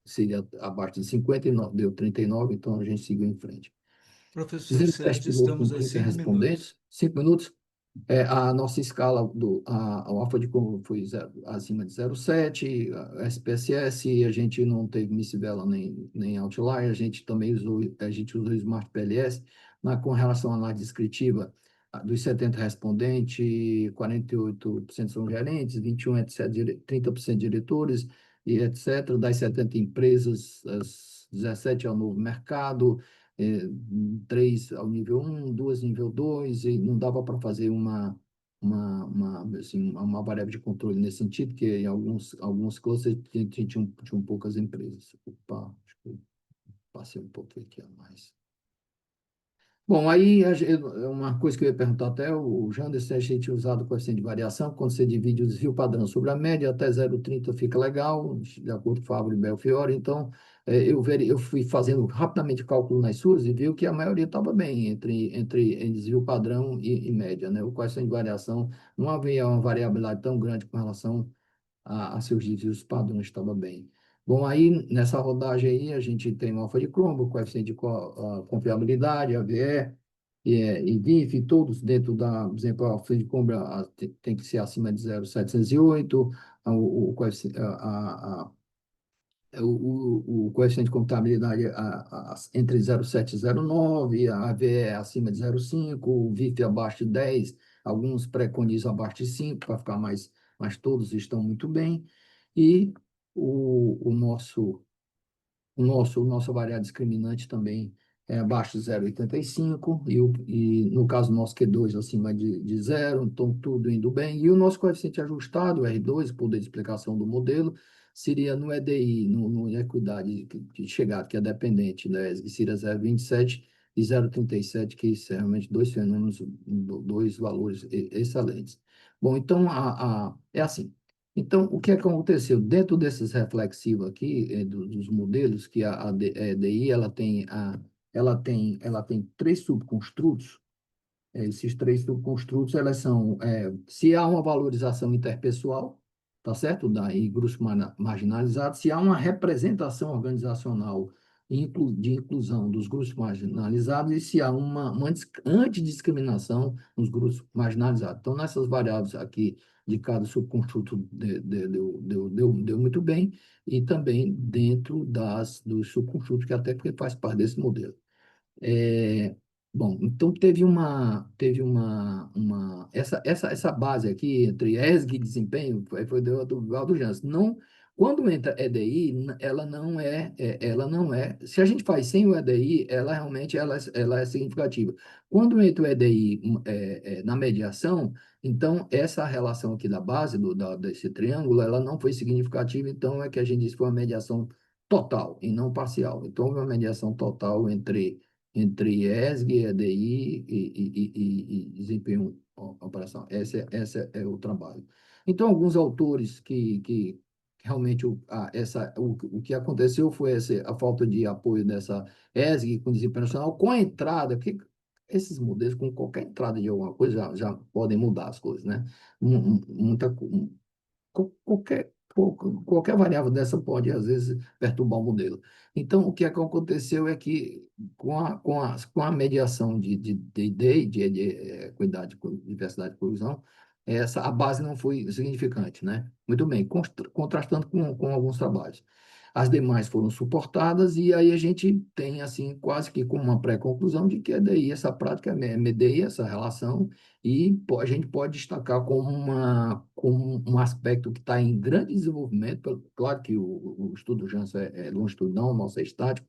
seria abaixo de 59, deu 39, então a gente seguiu em frente. Professor Fizemos teste Sérgio, piloto com estamos a 30 5 minutos. respondentes, 5 minutos. A nossa escala, o alfa de como foi acima de 0,7, a SPSS, a gente não teve Miss Bella nem Outlier, a gente usou o Smart PLS, com relação à análise descritiva, dos 70 respondentes, 48% são gerentes, 21, etc., 30% diretores, e etc. Das 70 empresas, as 17 é o novo mercado, é, 3 ao nível 1, 2 nível 2, e não dava para fazer uma variável de controle nesse sentido, porque em alguns clusters tinham poucas empresas. Opa, acho que eu passei um pouco aqui a mais. Bom, aí uma coisa que eu ia perguntar até o Janderson, se a gente usado o coeficiente de variação, quando você divide o desvio padrão sobre a média, até 0,30 fica legal, de acordo com Fábio e Belfiore. Então, eu fui fazendo rapidamente o cálculo nas suas e vi que a maioria estava bem em desvio padrão e média, né? O coeficiente de variação não havia uma variabilidade tão grande com relação a seus desvios padrões, estava bem. Bom, aí nessa rodagem aí a gente tem o alfa de Crombo, coeficiente de confiabilidade, AVE e DIF, todos dentro da, por exemplo, a alfa de Crombo tem que ser acima de 0,708, o coeficiente, o coeficiente de computabilidade entre 0,7 e 0,9, a AVE acima de 0,5, o VIF abaixo de 10, alguns preconizam abaixo de 5 para ficar mais, mas todos estão muito bem. E nossa variável discriminante também é abaixo de 0,85, e no caso nosso Q2 acima de 0, então tudo indo bem. E o nosso coeficiente ajustado, o R2, poder de explicação do modelo, seria no EDI, no equidade de chegada, que é dependente da ESG, seria 0,27 e 0,37, que são realmente dois fenômenos, dois valores excelentes. Bom, então, é assim. Então, o que é que aconteceu? Dentro desses reflexivos aqui, dos modelos, que a EDI ela tem 3 subconstrutos. Esses 3 subconstrutos, elas são, se há uma valorização interpessoal, tá certo? Daí grupos marginalizados, se há uma representação organizacional de inclusão dos grupos marginalizados e se há uma antidiscriminação nos grupos marginalizados. Então, nessas variáveis aqui de cada subconstruto deu muito bem, e também dentro dos subconstrutos, que até porque faz parte desse modelo. É, bom, então essa base aqui entre ESG e desempenho foi do Valdo Jansen. Não, quando entra EDI, ela não é, se a gente faz sem o EDI, ela realmente ela é significativa. Quando entra o EDI na mediação, então essa relação aqui da base desse triângulo, ela não foi significativa, então é que a gente diz que foi uma mediação total e não parcial. Então, houve uma mediação total entre ESG, EDI e desempenho operacional. Esse é o trabalho. Então, alguns autores que realmente o que aconteceu foi a falta de apoio dessa ESG com desempenho nacional, com a entrada, porque esses modelos, com qualquer entrada de alguma coisa, já podem mudar as coisas, né? Muita, qualquer variável dessa pode, às vezes, perturbar o modelo. Então, o que aconteceu é que, com a mediação de equidade, diversidade e inclusão, a base não foi significante, né? Muito bem, contrastando com alguns trabalhos. as demais foram suportadas, e aí a gente tem, assim, quase que como uma pré-conclusão de que daí essa prática medeia essa relação, e a gente pode destacar como um aspecto que está em grande desenvolvimento. Claro que o estudo Janssen é longitudinal, o nosso é estático,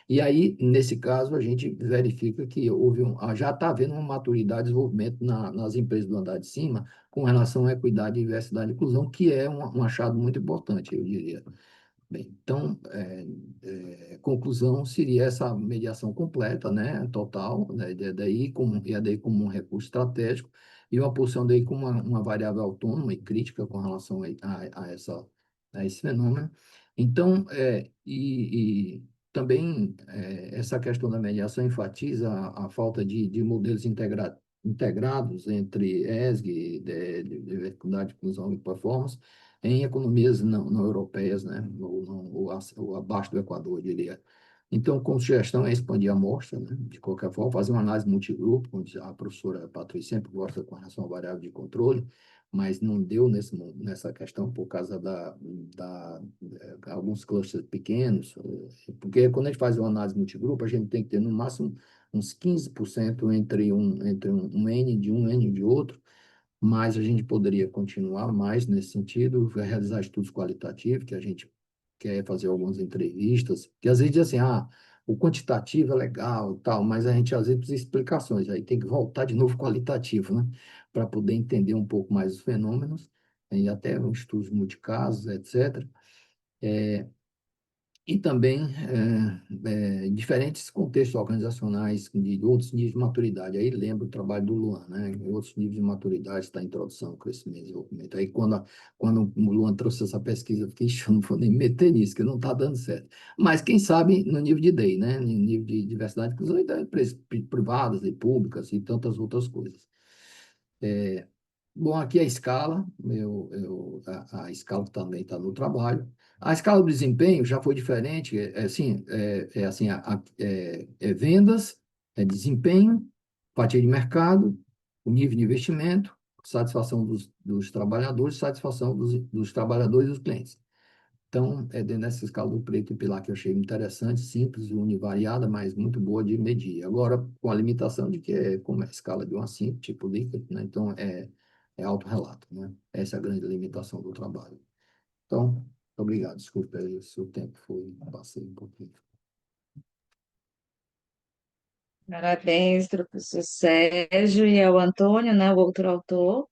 e aí, nesse caso, a gente verifica que já está havendo uma maturidade e desenvolvimento nas empresas do andar de cima com relação à equidade, diversidade e inclusão, que é um achado muito importante, eu diria. Bem, então, conclusão seria essa mediação completa, né, total, né, daí como um recurso estratégico, e uma posição daí como uma variável autônoma e crítica com relação a esse fenômeno. Então, e também essa questão da mediação enfatiza a falta de modelos integrados entre ESG, diversidade, inclusão e performance, em economias não europeias, né, ou abaixo do Equador, eu diria. Então, como sugestão é expandir a amostra, né, de qualquer forma, fazer uma análise multigrupo, onde a professora Patrícia sempre gosta com relação à variável de controle, mas não deu nessa questão por causa alguns clusters pequenos, porque quando a gente faz uma análise multigrupo, a gente tem que ter no máximo uns 15% entre um N de um, N de outro, mas a gente poderia continuar mais nesse sentido, realizar estudos qualitativos, que a gente quer fazer algumas entrevistas, que às vezes diz assim, o quantitativo é legal, tal, mas a gente às vezes precisa de explicações, aí tem que voltar de novo qualitativo, né, para poder entender um pouco mais os fenômenos, e até estudos multicasos, etc. E também diferentes contextos organizacionais de outros níveis de maturidade. Aí lembra o trabalho do Luan, né? Em outros níveis de maturidade está a introdução, crescimento e desenvolvimento. Aí quando o Luan trouxe essa pesquisa, eu fiquei, eu não vou nem meter nisso, que não está dando certo. Mas quem sabe no nível de DEI, né? No nível de diversidade, inclusão, e da empresas privadas e públicas e tantas outras coisas. Bom, aqui a escala, a escala também está no trabalho. A escala do desempenho já foi diferente, assim, vendas, desempenho, fatia de mercado, o nível de investimento, satisfação dos trabalhadores, satisfação dos trabalhadores e dos clientes. Então, é dentro dessa escala do preto e pilar que eu achei interessante, simples, univariada, mas muito boa de medir. Agora, com a limitação de que como é a escala de 1 a 5, tipo Likert, né? Então, é autorrelato, né? Essa é a grande limitação do trabalho. Então, muito obrigado. Desculpe aí se o tempo passei um pouquinho. Parabéns, professor Sérgio, e ao Antônio, né, o outro autor.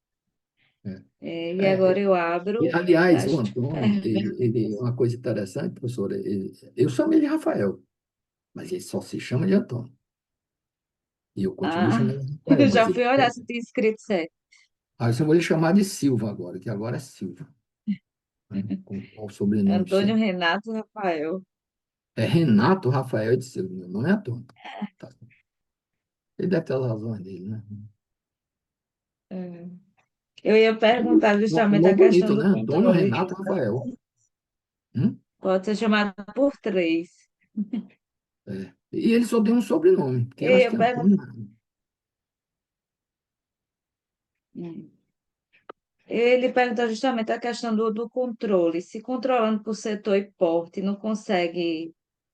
É. E agora eu abro E, aliás, o as Antônio, uma coisa interessante, professor, eu chamei de Rafael, mas ele só se chama de Antônio. E eu continuo Ah, chamando de Rafael, eu mas já ele fui olhar se tinha escrito certo. Aí eu vou lhe chamar de Silva agora, que agora é Silva, né? Com o sobrenome Antônio Silva. Renato Rafael. É Renato Rafael de Silva, meu nome é Antônio. Tá. Ele deve ter as razões dele, né? É. Eu ia perguntar Um justamente nome a questão bonito, do né? Antônio controle. Renato Rafael. Hum? Pode ser chamado por três. É. E ele só tem um sobrenome, porque eu Eu acho ia que Antônio. perguntar. Ele perguntou justamente a questão do controle. Se controlando por setor e porte, não consegue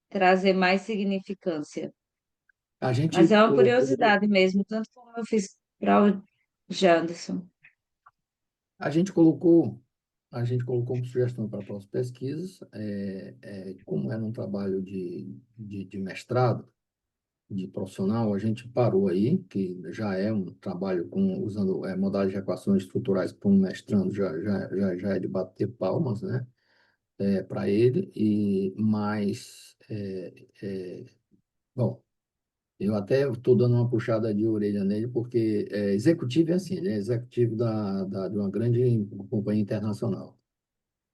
trazer mais significância. A Mas gente é uma colocou, curiosidade mesmo, tanto como eu fiz para o Janderson. a gente colocou, a gente colocou como sugestão para próximas pesquisas, como era um trabalho de mestrado, de profissional, a gente parou aí, que já é um trabalho usando modalidades de equações estruturais para um mestrando, já é de bater palmas, né, para ele, bom, eu até estou dando uma puxada de orelha nele, porque executivo é assim, ele é executivo de uma grande companhia internacional.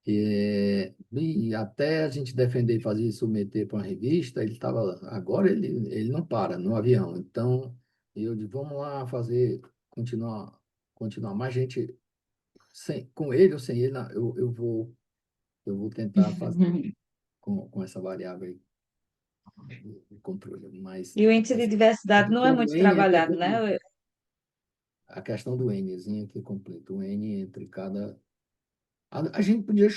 E até a gente defender e fazer submeter para uma revista, ele estava. Agora ele não para no avião. Então, eu digo, vamos lá continuar mais gente, com ele ou sem ele, não, eu vou tentar fazer com essa variável aí de controle. Mas E o índice de a diversidade não é questão do muito N é trabalhado, completa. né? A questão do Nzinho aqui é completa. O N entre cada. A gente podia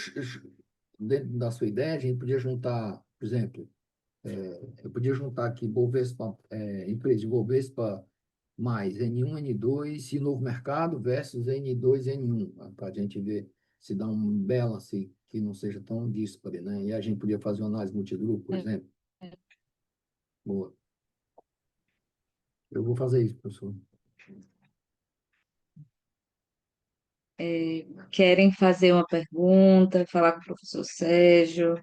dentro da sua ideia, a gente podia juntar, por exemplo, eu podia juntar aqui Bovespa, empresa de Bovespa mais N1, N2 e Novo Mercado versus N2 e N1, para a gente ver se dá um balance que não seja tão díspare, né? E a gente podia fazer uma análise multigrupo, por exemplo. Boa. Eu vou fazer isso, professor. Querem fazer uma pergunta, falar com o professor Sérgio?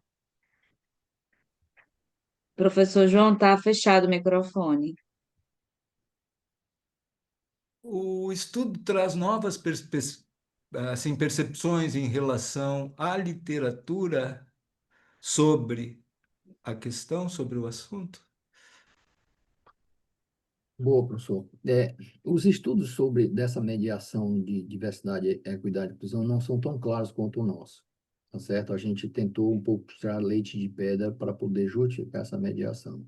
Professor João, tá fechado o microfone. O estudo traz novas assim, percepções em relação à literatura sobre a questão, sobre o assunto. Boa, professor. Os estudos sobre dessa mediação de diversidade, equidade e inclusão não são tão claros quanto o nosso, tá certo? A gente tentou um pouco tirar leite de pedra para poder justificar essa mediação.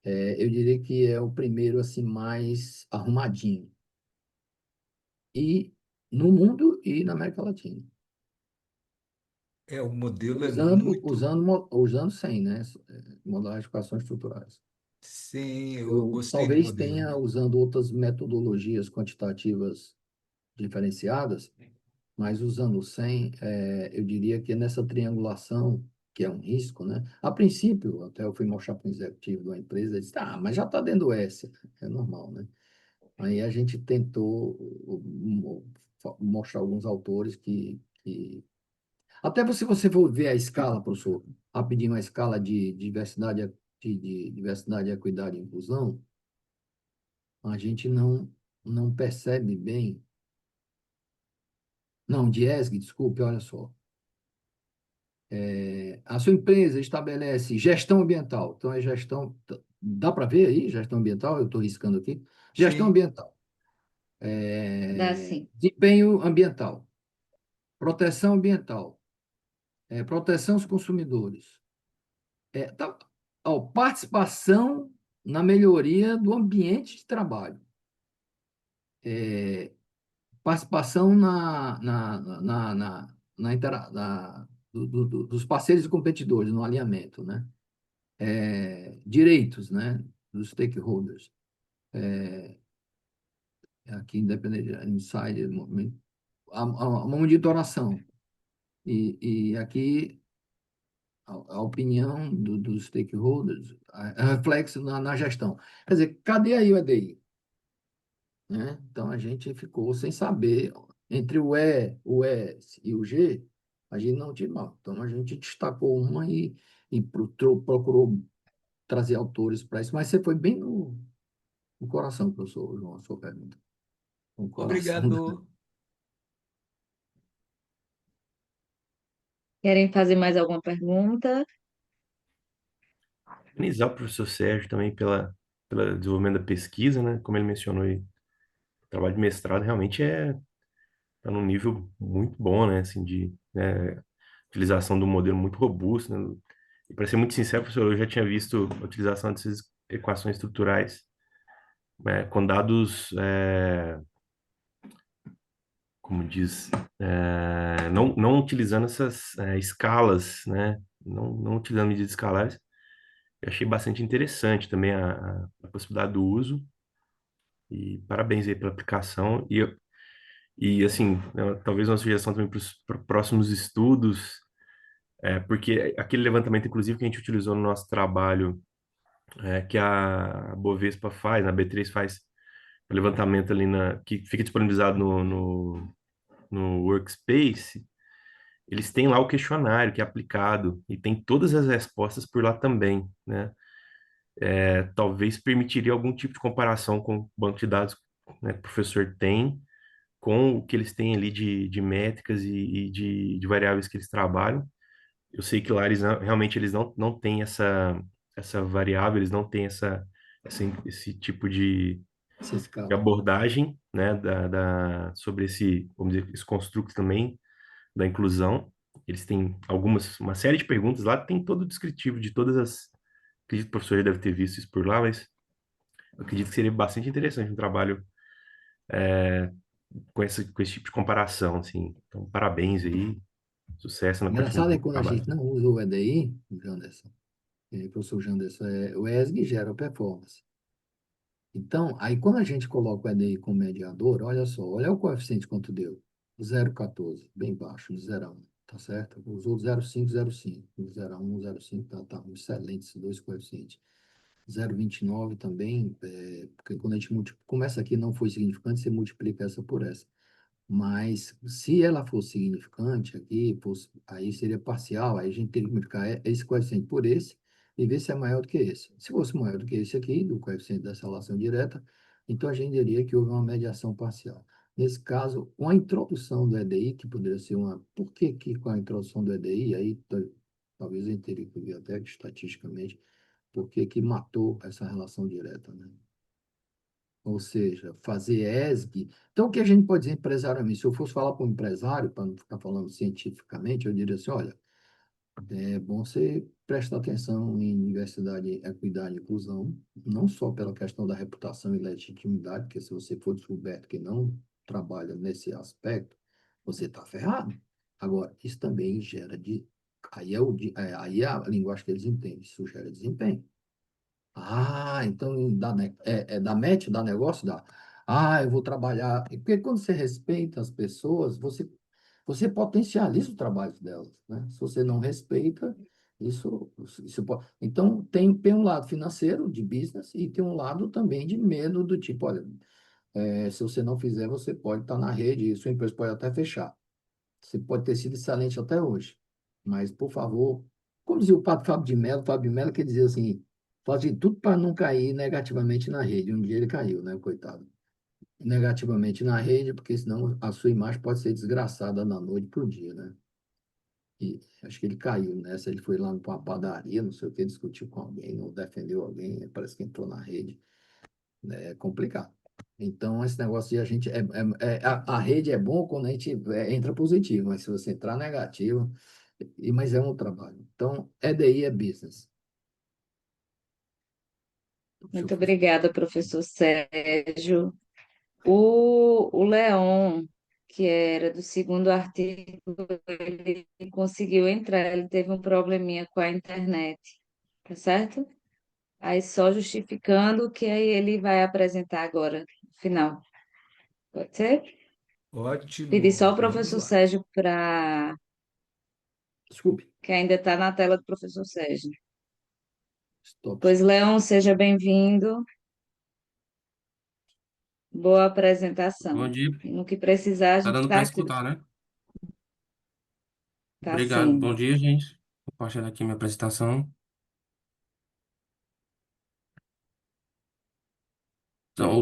Eu diria que é o primeiro assim mais arrumadinho e no mundo e na América Latina, O modelo é usando muito. usando 100, né? Modalidades de equações estruturais. Sim, eu Eu gostei do talvez modelo. tenha usando outras metodologias quantitativas diferenciadas. Mas usando o 100, eu diria que nessa triangulação, que é um risco, né? A princípio, até eu fui mostrar para um executivo de uma empresa, ele disse, mas já está dentro do S, é normal, né? Aí a gente tentou mostrar alguns autores Até se você for ver a escala, professor, rapidinho, a escala de diversidade, de diversidade, equidade e inclusão, a gente não percebe bem... Não, de ESG, desculpe, olha só. A sua empresa estabelece gestão ambiental. Então, é gestão. Dá para ver aí, gestão ambiental? Eu estou riscando aqui. Gestão Sim, ambiental. Dá sim. Desempenho ambiental. Proteção ambiental. Proteção aos consumidores. Participação na melhoria do ambiente de trabalho. Participação dos parceiros e competidores no alinhamento, né? Direitos, né, dos stakeholders. Aqui, independente, inside, a monitoração. E aqui, a opinião dos stakeholders, reflexo na gestão. Quer dizer, cadê aí o EDI? Né? Então, a gente ficou sem saber, entre o E, o S e o G, a gente não tinha. Então, a gente destacou uma e procurou trazer autores para isso, mas você foi bem no coração, professor João, a sua pergunta. No coração. obrigado. Querem fazer mais alguma pergunta? Parabenizar o professor Sérgio também pelo desenvolvimento da pesquisa, né? Como ele mencionou aí, o trabalho de mestrado realmente tá num nível muito bom, né? Assim, de utilização do modelo muito robusto, né? E para ser muito sincero, professor, eu já tinha visto a utilização dessas equações estruturais com dados, como diz, não utilizando essas escalas, né? Não utilizando medidas escalares. Eu achei bastante interessante também a possibilidade do uso. E parabéns aí pela aplicação. E assim, né, talvez uma sugestão também para os próximos estudos, porque aquele levantamento, inclusive, que a gente utilizou no nosso trabalho, que a Bovespa faz, a B3 faz, o levantamento ali que fica disponibilizado no Workspace, eles têm lá o questionário que é aplicado e tem todas as respostas por lá também, né? Talvez permitiria algum tipo de comparação com o banco de dados, né, que o professor tem com o que eles têm ali de métricas e de variáveis que eles trabalham. Eu sei que lá realmente eles não têm essa variável, eles não têm esse tipo Essa de escala. abordagem, né, sobre vamos dizer, esse construto também da inclusão. Eles têm uma série de perguntas lá, tem todo o descritivo de todas acredito que o professor já deve ter visto isso por lá, mas eu acredito que seria bastante interessante um trabalho com esse tipo de comparação, assim. Então, parabéns aí. Sucesso na Engraçado continuação é do quando a trabalho. gente não usa o EDI, Janderson, professor Janderson, o ESG gera performance. Então, aí quando a gente coloca o EDI como mediador, olha só, olha o coeficiente quanto deu. 0,14, bem baixo, de 0 a 1, tá certo? Usou 0,5, 0,5, 0 a 1, 0,5, tá excelente esses dois coeficientes. 0,29 também, porque quando a gente começa aqui não foi significante, você multiplica essa por essa. Mas se ela for significante aqui, aí seria parcial, aí a gente teria que multiplicar esse coeficiente por esse e ver se é maior do que esse. Se fosse maior do que esse aqui, do coeficiente dessa relação direta, então a gente diria que houve uma mediação parcial. Nesse caso, com a introdução do EDI, que poderia ser uma. Por que que com a introdução do EDI, aí talvez a gente teria que ver até estatisticamente, por que que matou essa relação direta, né? Ou seja, fazer ESG. Então, o que a gente pode dizer empresarialmente? Se eu fosse falar para um empresário, para não ficar falando cientificamente, eu diria assim: olha, é bom você prestar atenção em diversidade, equidade e inclusão, não só pela questão da reputação e legitimidade, porque se você for descoberto que não trabalha nesse aspecto, você está ferrado. Agora, isso também gera de. Aí é a linguagem que eles entendem, isso gera desempenho. Ah, então dá match, dá negócio, dá. Ah, eu vou trabalhar. Porque quando você respeita as pessoas, você potencializa o trabalho delas, né? Se você não respeita, isso pode. Então, tem um lado financeiro de business e tem um lado também de medo do tipo, olha, se você não fizer, você pode estar na rede e sua empresa pode até fechar. Você pode ter sido excelente até hoje, mas, por favor, como dizia o padre Fábio de Mello que dizia assim, faça de tudo para não cair negativamente na rede. Um dia ele caiu, né, coitado? Negativamente na rede, porque senão a sua imagem pode ser desgraçada da noite para o dia, né? E acho que ele caiu nessa, ele foi lá para uma padaria, não sei o que, discutiu com alguém, não defendeu alguém, parece que entrou na rede, né? É complicado. Então, esse negócio de a gente. A rede é bom quando a gente entra positivo, mas se você entrar negativo. Mas é um trabalho. Então, EDI é business. Se eu Muito fosse- obrigada, professor Sérgio. O Leon, que era do segundo artigo, ele conseguiu entrar, ele teve um probleminha com a internet, tá certo? Aí só justificando que aí ele vai apresentar agora, no final. Pode ser? Pedir só Ótimo, o vamos professor lá. Sérgio para. Desculpe. Que ainda está na tela do professor Sérgio. Stop Pois, share. Leon, seja bem-vindo. Boa Bom apresentação. dia. E no que precisar, a Tá gente dando está para aqui. escutar, né? Tá Obrigado. Bom sim. dia, gente. Vou compartilhar aqui minha apresentação. Então,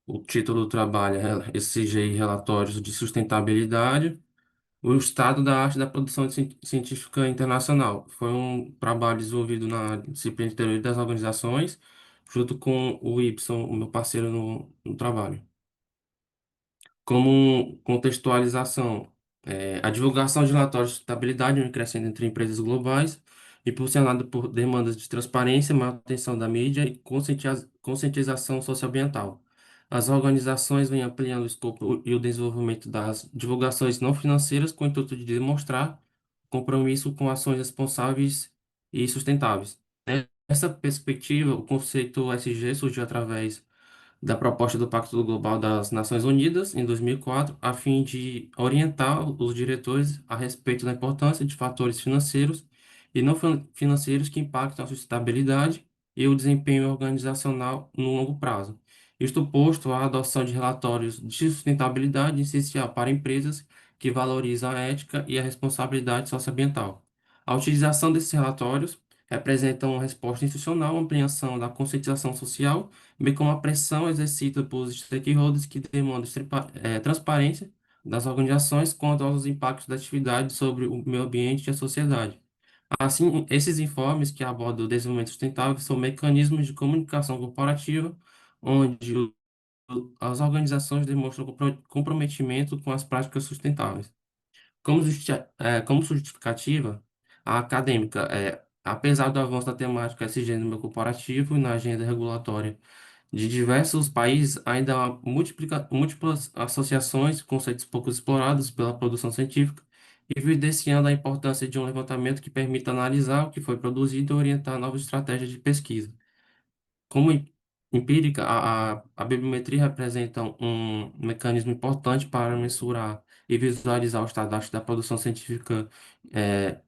o título do trabalho é exigir relatórios de sustentabilidade, o estado da arte da produção científica internacional. Foi um trabalho desenvolvido na disciplina de teoria das organizações, junto com o Ibson, o meu parceiro no trabalho. Como contextualização, a divulgação de relatórios de sustentabilidade vem crescendo entre empresas globais, impulsionada por demandas de transparência, manutenção da mídia e conscientização socioambiental. As organizações vêm ampliando o escopo e o desenvolvimento das divulgações não financeiras com o intuito de demonstrar compromisso com ações responsáveis e sustentáveis. Nessa perspectiva, o conceito SG surgiu através da proposta do Pacto Global das Nações Unidas, em 2004, a fim de orientar os diretores a respeito da importância de fatores financeiros e não financeiros que impactam a sustentabilidade e o desempenho organizacional no longo prazo. Isto posto, a adoção de relatórios de sustentabilidade é essencial para empresas que valorizam a ética e a responsabilidade socioambiental. A utilização desses relatórios representa uma resposta institucional, ampliação da conscientização social bem como a pressão exercida por stakeholders que demandam transparência das organizações quanto aos impactos da atividade sobre o meio ambiente e a sociedade. Assim, esses informes que abordam o desenvolvimento sustentável são mecanismos de comunicação corporativa onde as organizações demonstram comprometimento com as práticas sustentáveis. Como justificativa, a acadêmica, apesar do avanço da temática SG no meio corporativo e na agenda regulatória de diversos países, ainda há múltiplas associações, conceitos pouco explorados pela produção científica, evidenciando a importância de um levantamento que permita analisar o que foi produzido e orientar novas estratégias de pesquisa. Como empírica, a bibliometria representa um mecanismo importante para mensurar e visualizar o estado da arte da produção científica, eh,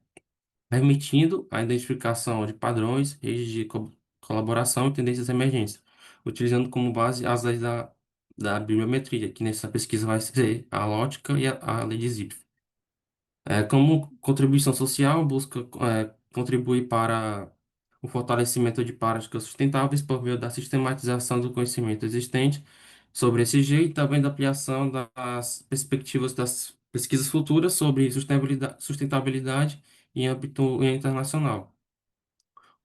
permitindo a identificação de padrões, redes de colaboração e tendências emergentes, utilizando como base as leis da bibliometria, que nessa pesquisa vai ser a lógica e a lei de Zipf. Como contribuição social, busca contribuir para o fortalecimento de práticas sustentáveis por meio da sistematização do conhecimento existente sobre esse jeito e também da ampliação das perspectivas das pesquisas futuras sobre sustentabilidade em âmbito internacional.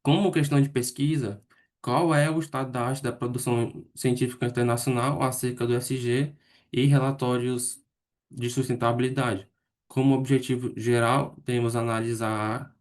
Como questão de pesquisa, qual é o estado da arte da produção científica internacional acerca do SG e relatórios de sustentabilidade? Como objetivo geral, temos analisar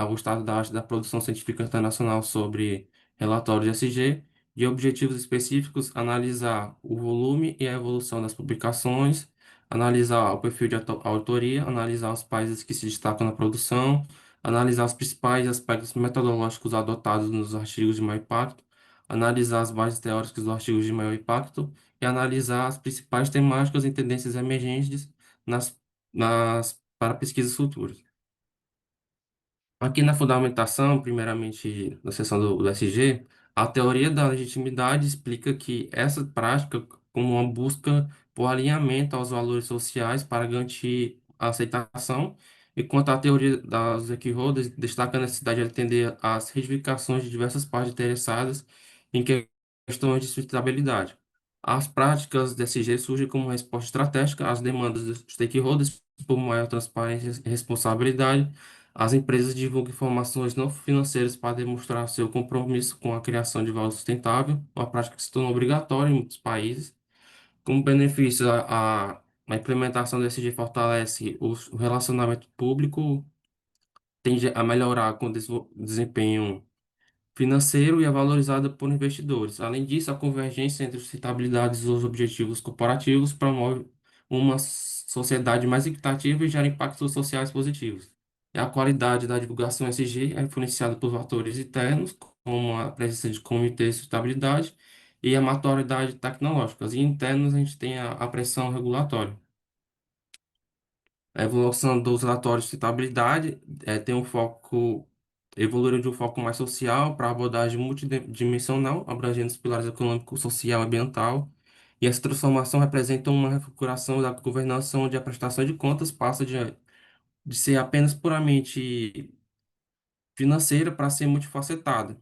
o estado da arte da produção científica internacional sobre relatórios de SG e objetivos específicos, analisar o volume e a evolução das publicações, analisar o perfil de autoria, analisar os países que se destacam na produção, analisar os principais aspectos metodológicos adotados nos artigos de maior impacto, analisar as bases teóricas dos artigos de maior impacto e analisar as principais temáticas e tendências emergentes para pesquisas futuras. Aqui na fundamentação, primeiramente na seção do SG, a teoria da legitimidade explica que essa prática como uma busca por alinhamento aos valores sociais para garantir a aceitação, enquanto a teoria das stakeholders destaca a necessidade de atender às reivindicações de diversas partes interessadas em questões de sustentabilidade. As práticas do SG surgem como resposta estratégica às demandas dos stakeholders por maior transparência e responsabilidade. As empresas divulgam informações não financeiras para demonstrar seu compromisso com a criação de valor sustentável, uma prática que se tornou obrigatória em muitos países. Como benefício, a implementação do ESG fortalece o relacionamento público, tende a melhorar com o desempenho financeiro e é valorizada por investidores. Além disso, a convergência entre sustentabilidade e os objetivos corporativos promove uma sociedade mais equitativa e gera impactos sociais positivos. E a qualidade da divulgação SG é influenciada por fatores internos, como a presença de comitês de sustentabilidade e a maturidade tecnológica. E internos, a gente tem a pressão regulatória. A evolução dos relatórios de sustentabilidade tem um foco, evoluíram de um foco mais social para abordagem multidimensional, abrangendo os pilares econômico, social e ambiental. E essa transformação representa uma reestruturação da governança, onde a prestação de contas passa de ser apenas puramente financeira para ser multifacetada.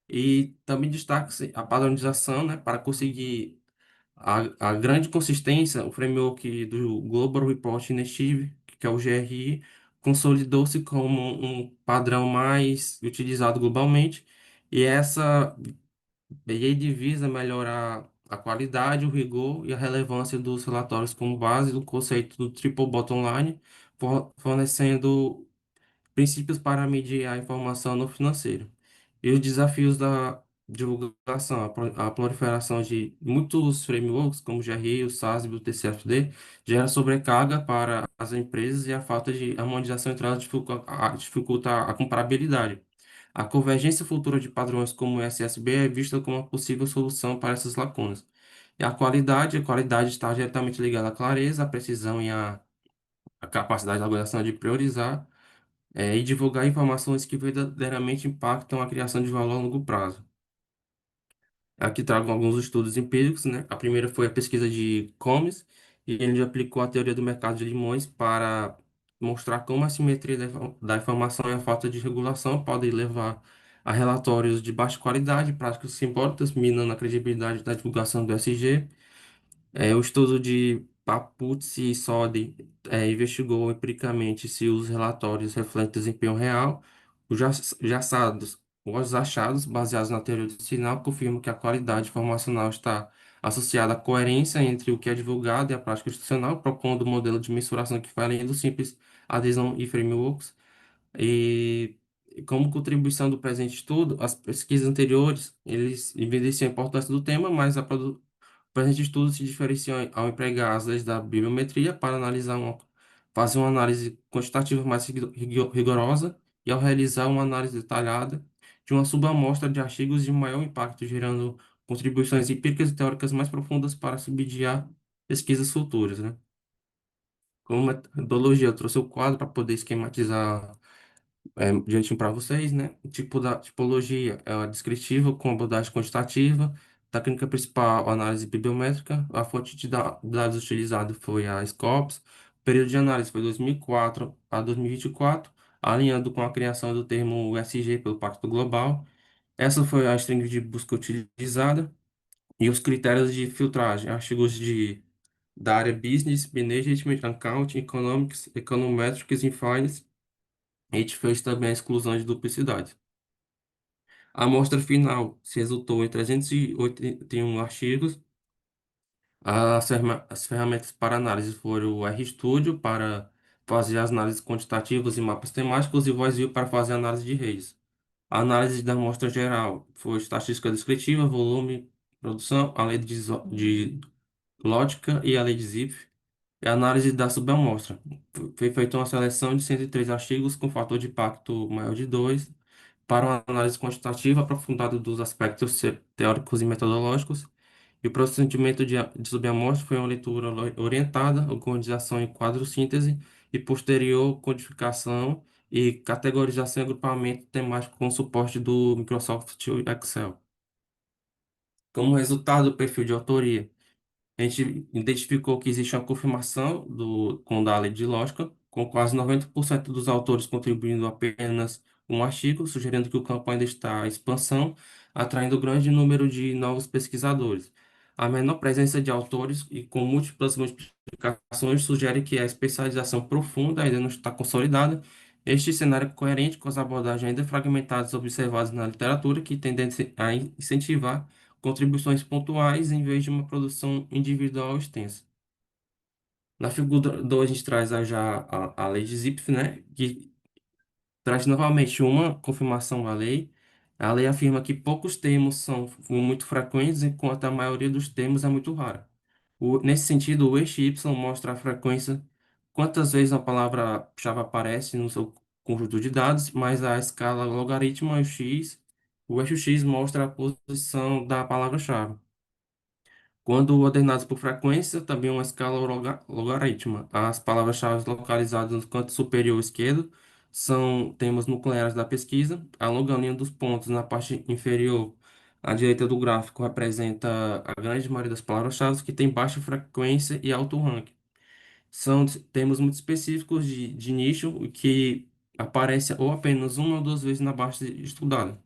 E também destaca-se a padronização, né, para conseguir a grande consistência, o framework do Global Report Initiative, que é o GRI, consolidou-se como um padrão mais utilizado globalmente, e ele visa melhorar a qualidade, o rigor e a relevância dos relatórios como base do conceito do Triple Bottom Line, fornecendo princípios para medir a informação no financeiro. E os desafios da divulgação, a proliferação de muitos frameworks, como o GRI, o SASB e o TCFD, gera sobrecarga para as empresas e a falta de harmonização entre elas dificulta a comparabilidade. A convergência futura de padrões como o SSB é vista como uma possível solução para essas lacunas. E a qualidade está diretamente ligada à clareza, à precisão e à capacidade da organização de priorizar e divulgar informações que verdadeiramente impactam a criação de valor a longo prazo. Aqui trago alguns estudos empíricos, né? A primeira foi a pesquisa de Combs, e ele aplicou a teoria do mercado de limões para mostrar como a simetria da informação e a falta de regulação podem levar a relatórios de baixa qualidade, práticas simbólicas, minando a credibilidade da divulgação do SG. O estudo de Papuzzi e Sodi investigou empiricamente se os relatórios refletem desempenho real. Os achados, baseados na teoria do sinal, confirmam que a qualidade informacional está associada à coerência entre o que é divulgado e a prática institucional, propondo um modelo de mensuração que vai além do simples adesão e frameworks. E como contribuição do presente estudo, as pesquisas anteriores, eles evidenciam a importância do tema, mas o presente estudo se diferencia ao empregar as leis da bibliometria para fazer uma análise quantitativa mais rigorosa e ao realizar uma análise detalhada de uma subamostra de artigos de maior impacto, gerando contribuições empíricas e teóricas mais profundas para subsidiar pesquisas futuras, né? Como metodologia, eu trouxe o quadro para poder esquematizar direitinho para vocês, né? O tipo da tipologia é a descritiva com abordagem quantitativa, técnica principal, análise bibliométrica, a fonte de dados utilizada foi a Scopus, o período de análise foi 2004 a 2024, alinhando com a criação do termo USG pelo Pacto Global. Essa foi a string de busca utilizada e os critérios de filtragem, artigos da área Business, Management, Accounting, Economics, Econometrics e Finance. A gente fez também a exclusão de duplicidade. A amostra final se resultou em 381 artigos. As ferramentas para análise foram o RStudio para fazer as análises quantitativas e mapas temáticos e o VoiceView para fazer análise de redes. A análise da amostra geral foi estatística descritiva, volume, produção, a lei de lógica e a lei de Zipf. E a análise da subamostra. Foi feita uma seleção de 103 artigos com fator de impacto maior de 2 para uma análise quantitativa aprofundada dos aspectos teóricos e metodológicos. E o procedimento de subamostra foi uma leitura orientada, organização em quadro-síntese e posterior codificação e categorização e agrupamento temático com suporte do Microsoft Excel. Como resultado do perfil de autoria, a gente identificou que existe uma confirmação com da lei de lógica, com quase 90% dos autores contribuindo apenas um artigo, sugerindo que o campo ainda está em expansão, atraindo grande número de novos pesquisadores. A menor presença de autores e com múltiplas multiplicações sugere que a especialização profunda ainda não está consolidada. Este cenário é coerente com as abordagens ainda fragmentadas observadas na literatura, que tendem a incentivar contribuições pontuais em vez de uma produção individual extensa. Na figura 2, a gente traz já a lei de Zipf, né, que traz novamente uma confirmação da lei. A lei afirma que poucos termos são muito frequentes, enquanto a maioria dos termos é muito rara. Nesse sentido, o eixo Y mostra a frequência, quantas vezes a palavra-chave aparece no seu conjunto de dados, mas a escala logaritmo é o eixo X mostra a posição da palavra-chave. Quando ordenados por frequência, também uma escala logarítmica. As palavras-chave localizadas no canto superior esquerdo são temas nucleares da pesquisa. A longa linha dos pontos na parte inferior à direita do gráfico representa a grande maioria das palavras-chave que tem baixa frequência e alto ranking. São termos muito específicos de nicho que aparecem ou apenas uma ou duas vezes na base estudada.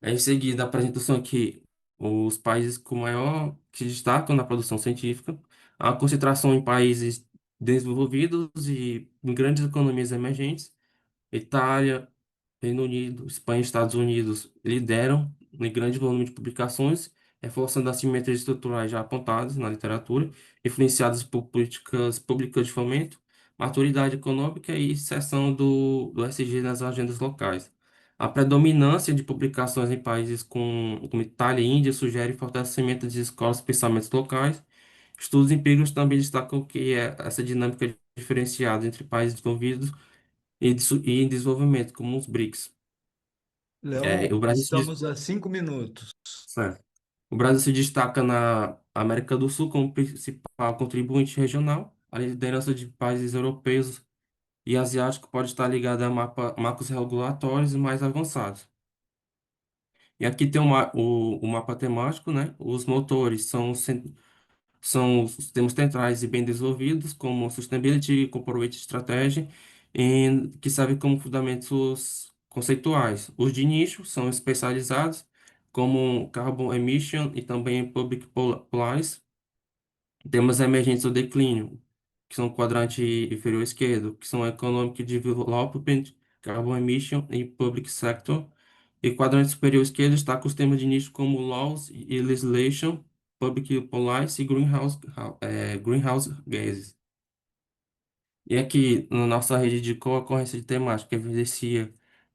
Em seguida, a apresentação aqui, os países com maior que se destacam na produção científica, a concentração em países desenvolvidos e em grandes economias emergentes, Itália, Reino Unido, Espanha e Estados Unidos lideram em grande volume de publicações, reforçando as simetrias estruturais já apontadas na literatura, influenciadas por políticas públicas de fomento, maturidade econômica e inserção do SG nas agendas locais. A predominância de publicações em países como Itália e Índia sugere fortalecimento de escolas de pensamentos locais. Estudos empíricos também destacam que essa dinâmica diferenciada entre países desenvolvidos e em desenvolvimento, como os BRICS. Leon, O Brasil estamos a 5 minutos. certo. O Brasil se destaca na América do Sul como principal contribuinte regional. A liderança de países europeus e asiáticos pode estar ligada a marcos regulatórios mais avançados. E aqui tem o mapa temático, né? Os motores são os sistemas centrais e bem desenvolvidos, como Sustainability e Corporate Strategy, que servem como fundamentos conceituais. Os de nicho são especializados, como Carbon Emission e também Public Policy. Temos emergentes do declínio, que são o quadrante inferior esquerdo, que são Economic Development, Carbon Emission e Public Sector. E quadrante superior esquerdo está com os temas de nicho como Laws e Legislation, Public Policy e Greenhouse Gases. E aqui, na nossa rede de concorrência de temática, que evidencia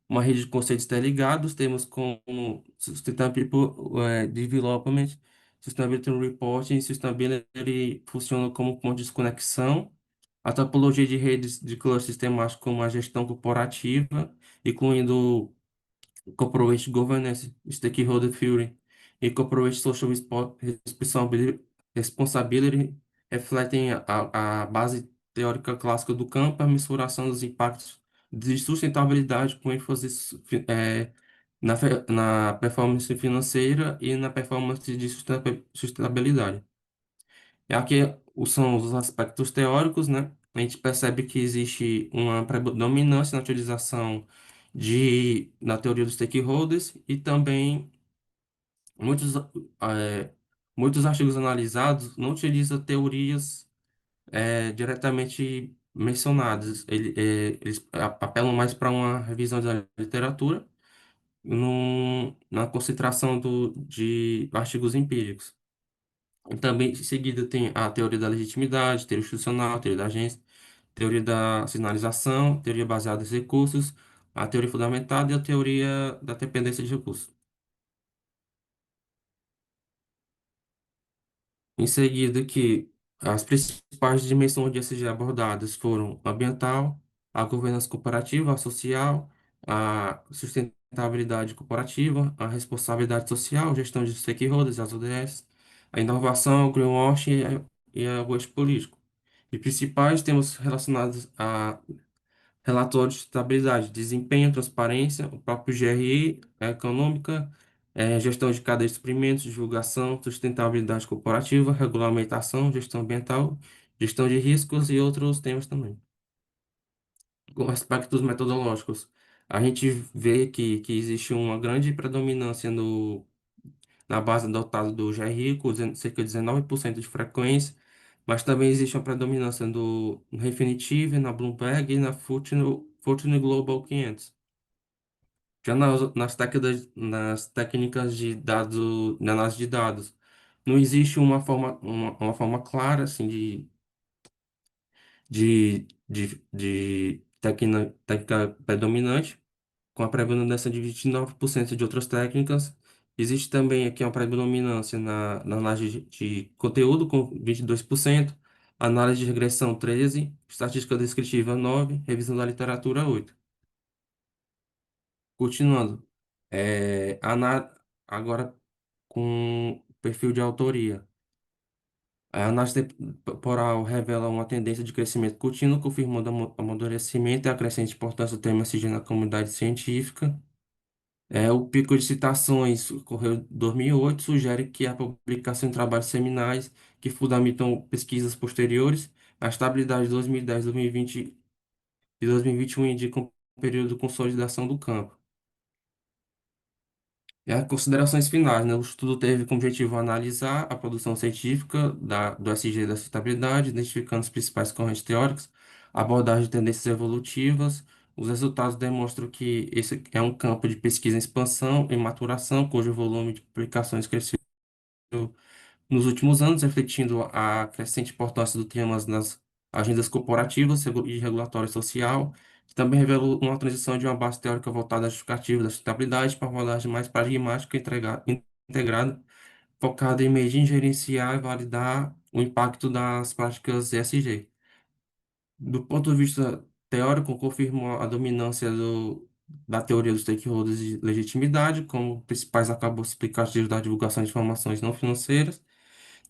uma rede de conceitos interligados, temos como Sustainability Development, Sustainability Reporting e Sustainability funcionam como ponto de desconexão. A topologia de redes de clusters temáticos como a gestão corporativa, incluindo corporate governance, stakeholder theory e corporate social responsibility refletem a base teórica clássica do campo, a mensuração dos impactos de sustentabilidade com ênfase na performance financeira e na performance de sustentabilidade. E aqui são os aspectos teóricos, né? A gente percebe que existe uma predominância na utilização na teoria dos stakeholders e também muitos, muitos artigos analisados não utilizam teorias diretamente mencionadas. Eles apelam mais para uma revisão da literatura na concentração de artigos empíricos. E também, em seguida, tem a teoria da legitimidade, teoria institucional, teoria da agência, teoria da sinalização, teoria baseada em recursos, a teoria fundamentada e a teoria da dependência de recursos. Em seguida, que as principais dimensões de ESG abordadas foram a ambiental, a governança corporativa, a social, a sustentabilidade corporativa, a responsabilidade social, gestão de stakeholders, as ODS, a inovação, o greenwashing e o waste político. E principais temas relacionados a relatório de estabilidade, desempenho, transparência, o próprio GRI, a econômica, gestão de cadeia de suprimentos, divulgação, sustentabilidade corporativa, regulamentação, gestão ambiental, gestão de riscos e outros temas também. Com aspectos metodológicos, a gente vê que existe uma grande predominância na base adotada do GRI, com cerca de 19% de frequência, mas também existe uma predominância no Refinitiv, na Bloomberg e na Fortune Global 500. Já nas técnicas de dados, de análise de dados, não existe uma forma clara assim, de técnica predominante, com a predominância de 29% de outras técnicas. Existe também aqui uma predominância na análise de conteúdo, com 22%, análise de regressão 13%, estatística descritiva 9%, revisão da literatura 8%. Continuando, agora com perfil de autoria. A análise temporal revela uma tendência de crescimento contínuo, confirmando o amadurecimento e a crescente importância do tema SG na comunidade científica. O pico de citações ocorreu em 2008, sugere que a publicação de trabalhos seminais que fundamentam pesquisas posteriores, a estabilidade de 2010, 2020 e 2021 indicam um período de consolidação do campo. E as considerações finais, né? O estudo teve como objetivo analisar a produção científica do SG da sustentabilidade, identificando as principais correntes teóricas, abordagem de tendências evolutivas. Os resultados demonstram que esse é um campo de pesquisa em expansão e maturação, cujo volume de publicações cresceu nos últimos anos, refletindo a crescente importância do tema nas agendas corporativas e regulatório social, que também revelou uma transição de uma base teórica voltada à justificativa da sustentabilidade para uma abordagem mais pragmática e integrada, focada em medir, gerenciar e validar o impacto das práticas ESG. Do ponto de vista teórico, confirma a dominância da teoria dos stakeholders de legitimidade como principais arcabouços explicativos da divulgação de informações não financeiras.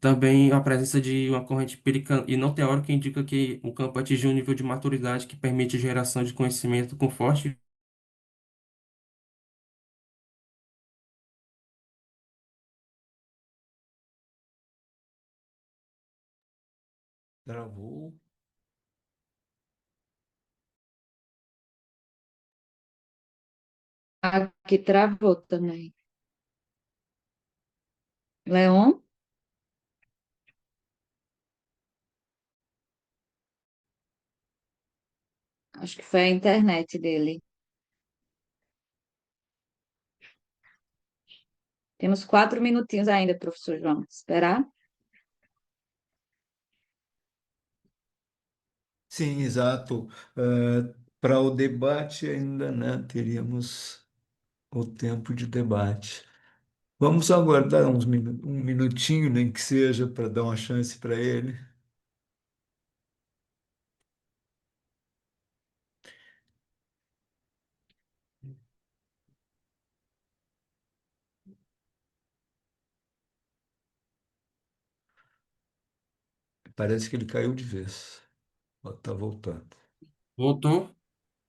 Também a presença de uma corrente empírica e não teórica indica que o campo atingiu um nível de maturidade que permite geração de conhecimento com forte. Travou. Aqui travou também. Leon? Acho que foi a internet dele. Temos 4 minutinhos ainda, professor João. Esperar? Sim, exato. Para o debate ainda, né, teríamos o tempo de debate. Vamos aguardar um minutinho, nem que seja, para dar uma chance para ele. Parece que ele caiu de vez. Está voltando. Voltou?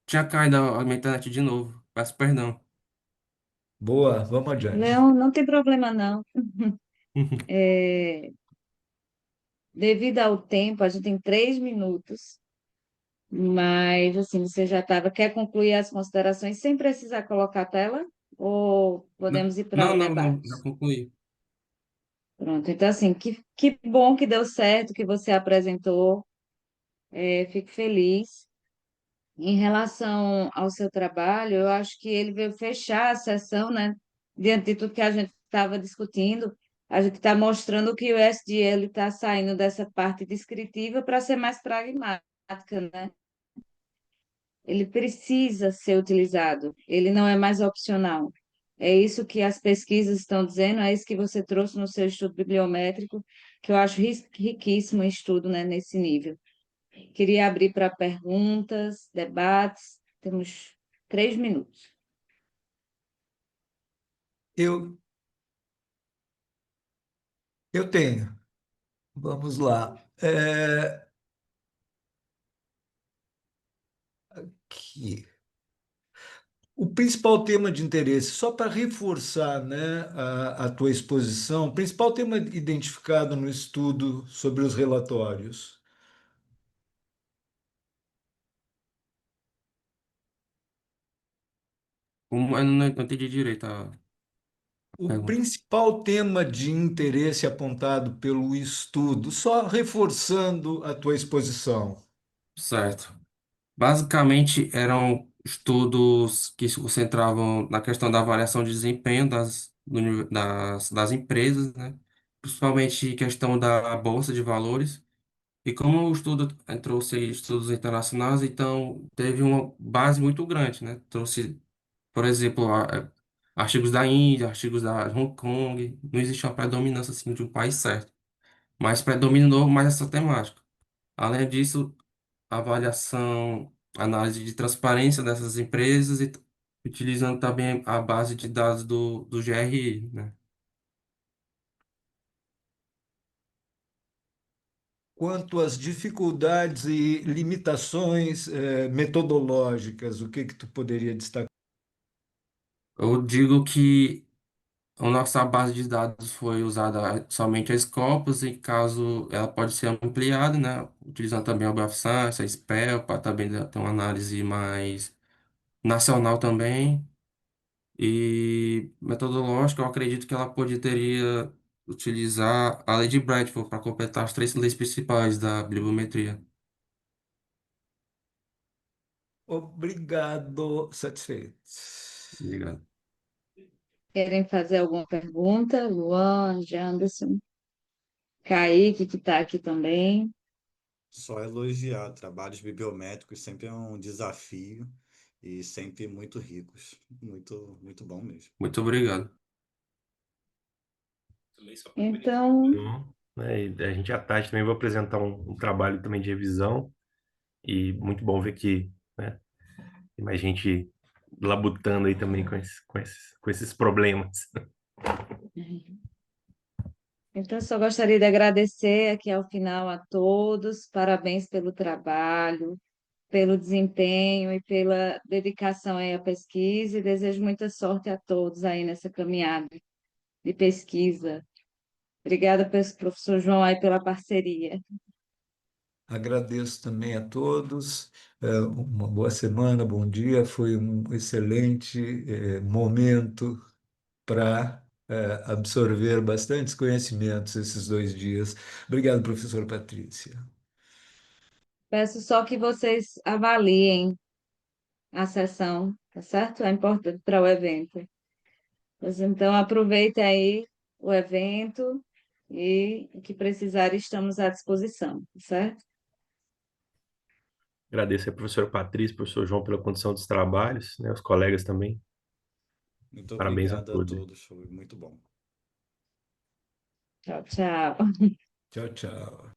Tinha caído a minha internet de novo. Peço perdão. Boa, vamos adiante. Não, não tem problema não. É, devido ao tempo, a gente tem 3 minutos, mas assim, você já estava. Quer concluir as considerações sem precisar colocar a tela? Ou podemos ir para Não, o não, não, já debate? concluí. Pronto, então assim, que bom que deu certo, que você apresentou. Fico feliz. Em relação ao seu trabalho, eu acho que ele veio fechar a sessão, né? Diante de tudo que a gente estava discutindo, a gente está mostrando que o ESG ele está saindo dessa parte descritiva para ser mais pragmática, né? Ele precisa ser utilizado, ele não é mais opcional. É isso que as pesquisas estão dizendo, é isso que você trouxe no seu estudo bibliométrico, que eu acho riquíssimo o estudo, né, nesse nível. Queria abrir para perguntas, debates. Temos 3 minutos. Eu, eu tenho. Vamos lá. Aqui. O principal tema de interesse, só para reforçar, né, a tua exposição, o principal tema identificado no estudo sobre os relatórios. Eu não entendi direito a O pergunta. principal tema de interesse apontado pelo estudo, só reforçando a tua exposição. Certo. Basicamente, eram estudos que se concentravam na questão da avaliação de desempenho das empresas, né? Principalmente questão da bolsa de valores. E como o estudo trouxe estudos internacionais, então teve uma base muito grande, né? Trouxe, por exemplo, artigos da Índia, artigos da Hong Kong. Não existe uma predominância assim de um país certo, mas predominou mais essa temática. Além disso, avaliação, análise de transparência dessas empresas e utilizando também a base de dados do GRI, né? Quanto às dificuldades e limitações, metodológicas, o que que tu poderia destacar? Eu digo que a nossa base de dados foi usada somente a Scopus, e caso ela pode ser ampliada, né? Utilizando também a Web of Science, a SPEL, para também ter uma análise mais nacional também. E metodológica, eu acredito que ela poderia utilizar a lei de Bradford para completar as 3 leis principais da bibliometria. Obrigado, satisfeito. Obrigado. Querem fazer alguma pergunta? Luan, Janderson, Kaique, que está aqui também. Só elogiar. Trabalhos bibliométricos sempre é um desafio e sempre muito ricos. Muito, muito bom mesmo. Muito obrigado. Também só para Então, né? E a gente à tarde também vou apresentar um trabalho também de revisão e muito bom ver que, né, tem mais gente labutando aí também com esses problemas. só gostaria de agradecer aqui ao final a todos. Parabéns pelo trabalho, pelo desempenho e pela dedicação aí à pesquisa e desejo muita sorte a todos aí nessa caminhada de pesquisa. Obrigada, professor João, aí pela parceria. Agradeço também a todos. Uma boa semana, bom dia. Foi um excelente, momento para, absorver bastantes conhecimentos esses 2 dias. Obrigado, professor Patrícia. Peço só que vocês avaliem a sessão, tá certo? É importante para o evento. Pois então, aproveite aí o evento e o que precisar, estamos à disposição, tá certo? Agradeço ao professor Patrício, professor João pela condição dos trabalhos, né? Os colegas também. Muito Parabéns a obrigado a todos. todos, foi muito bom. Tchau, tchau. Tchau, tchau.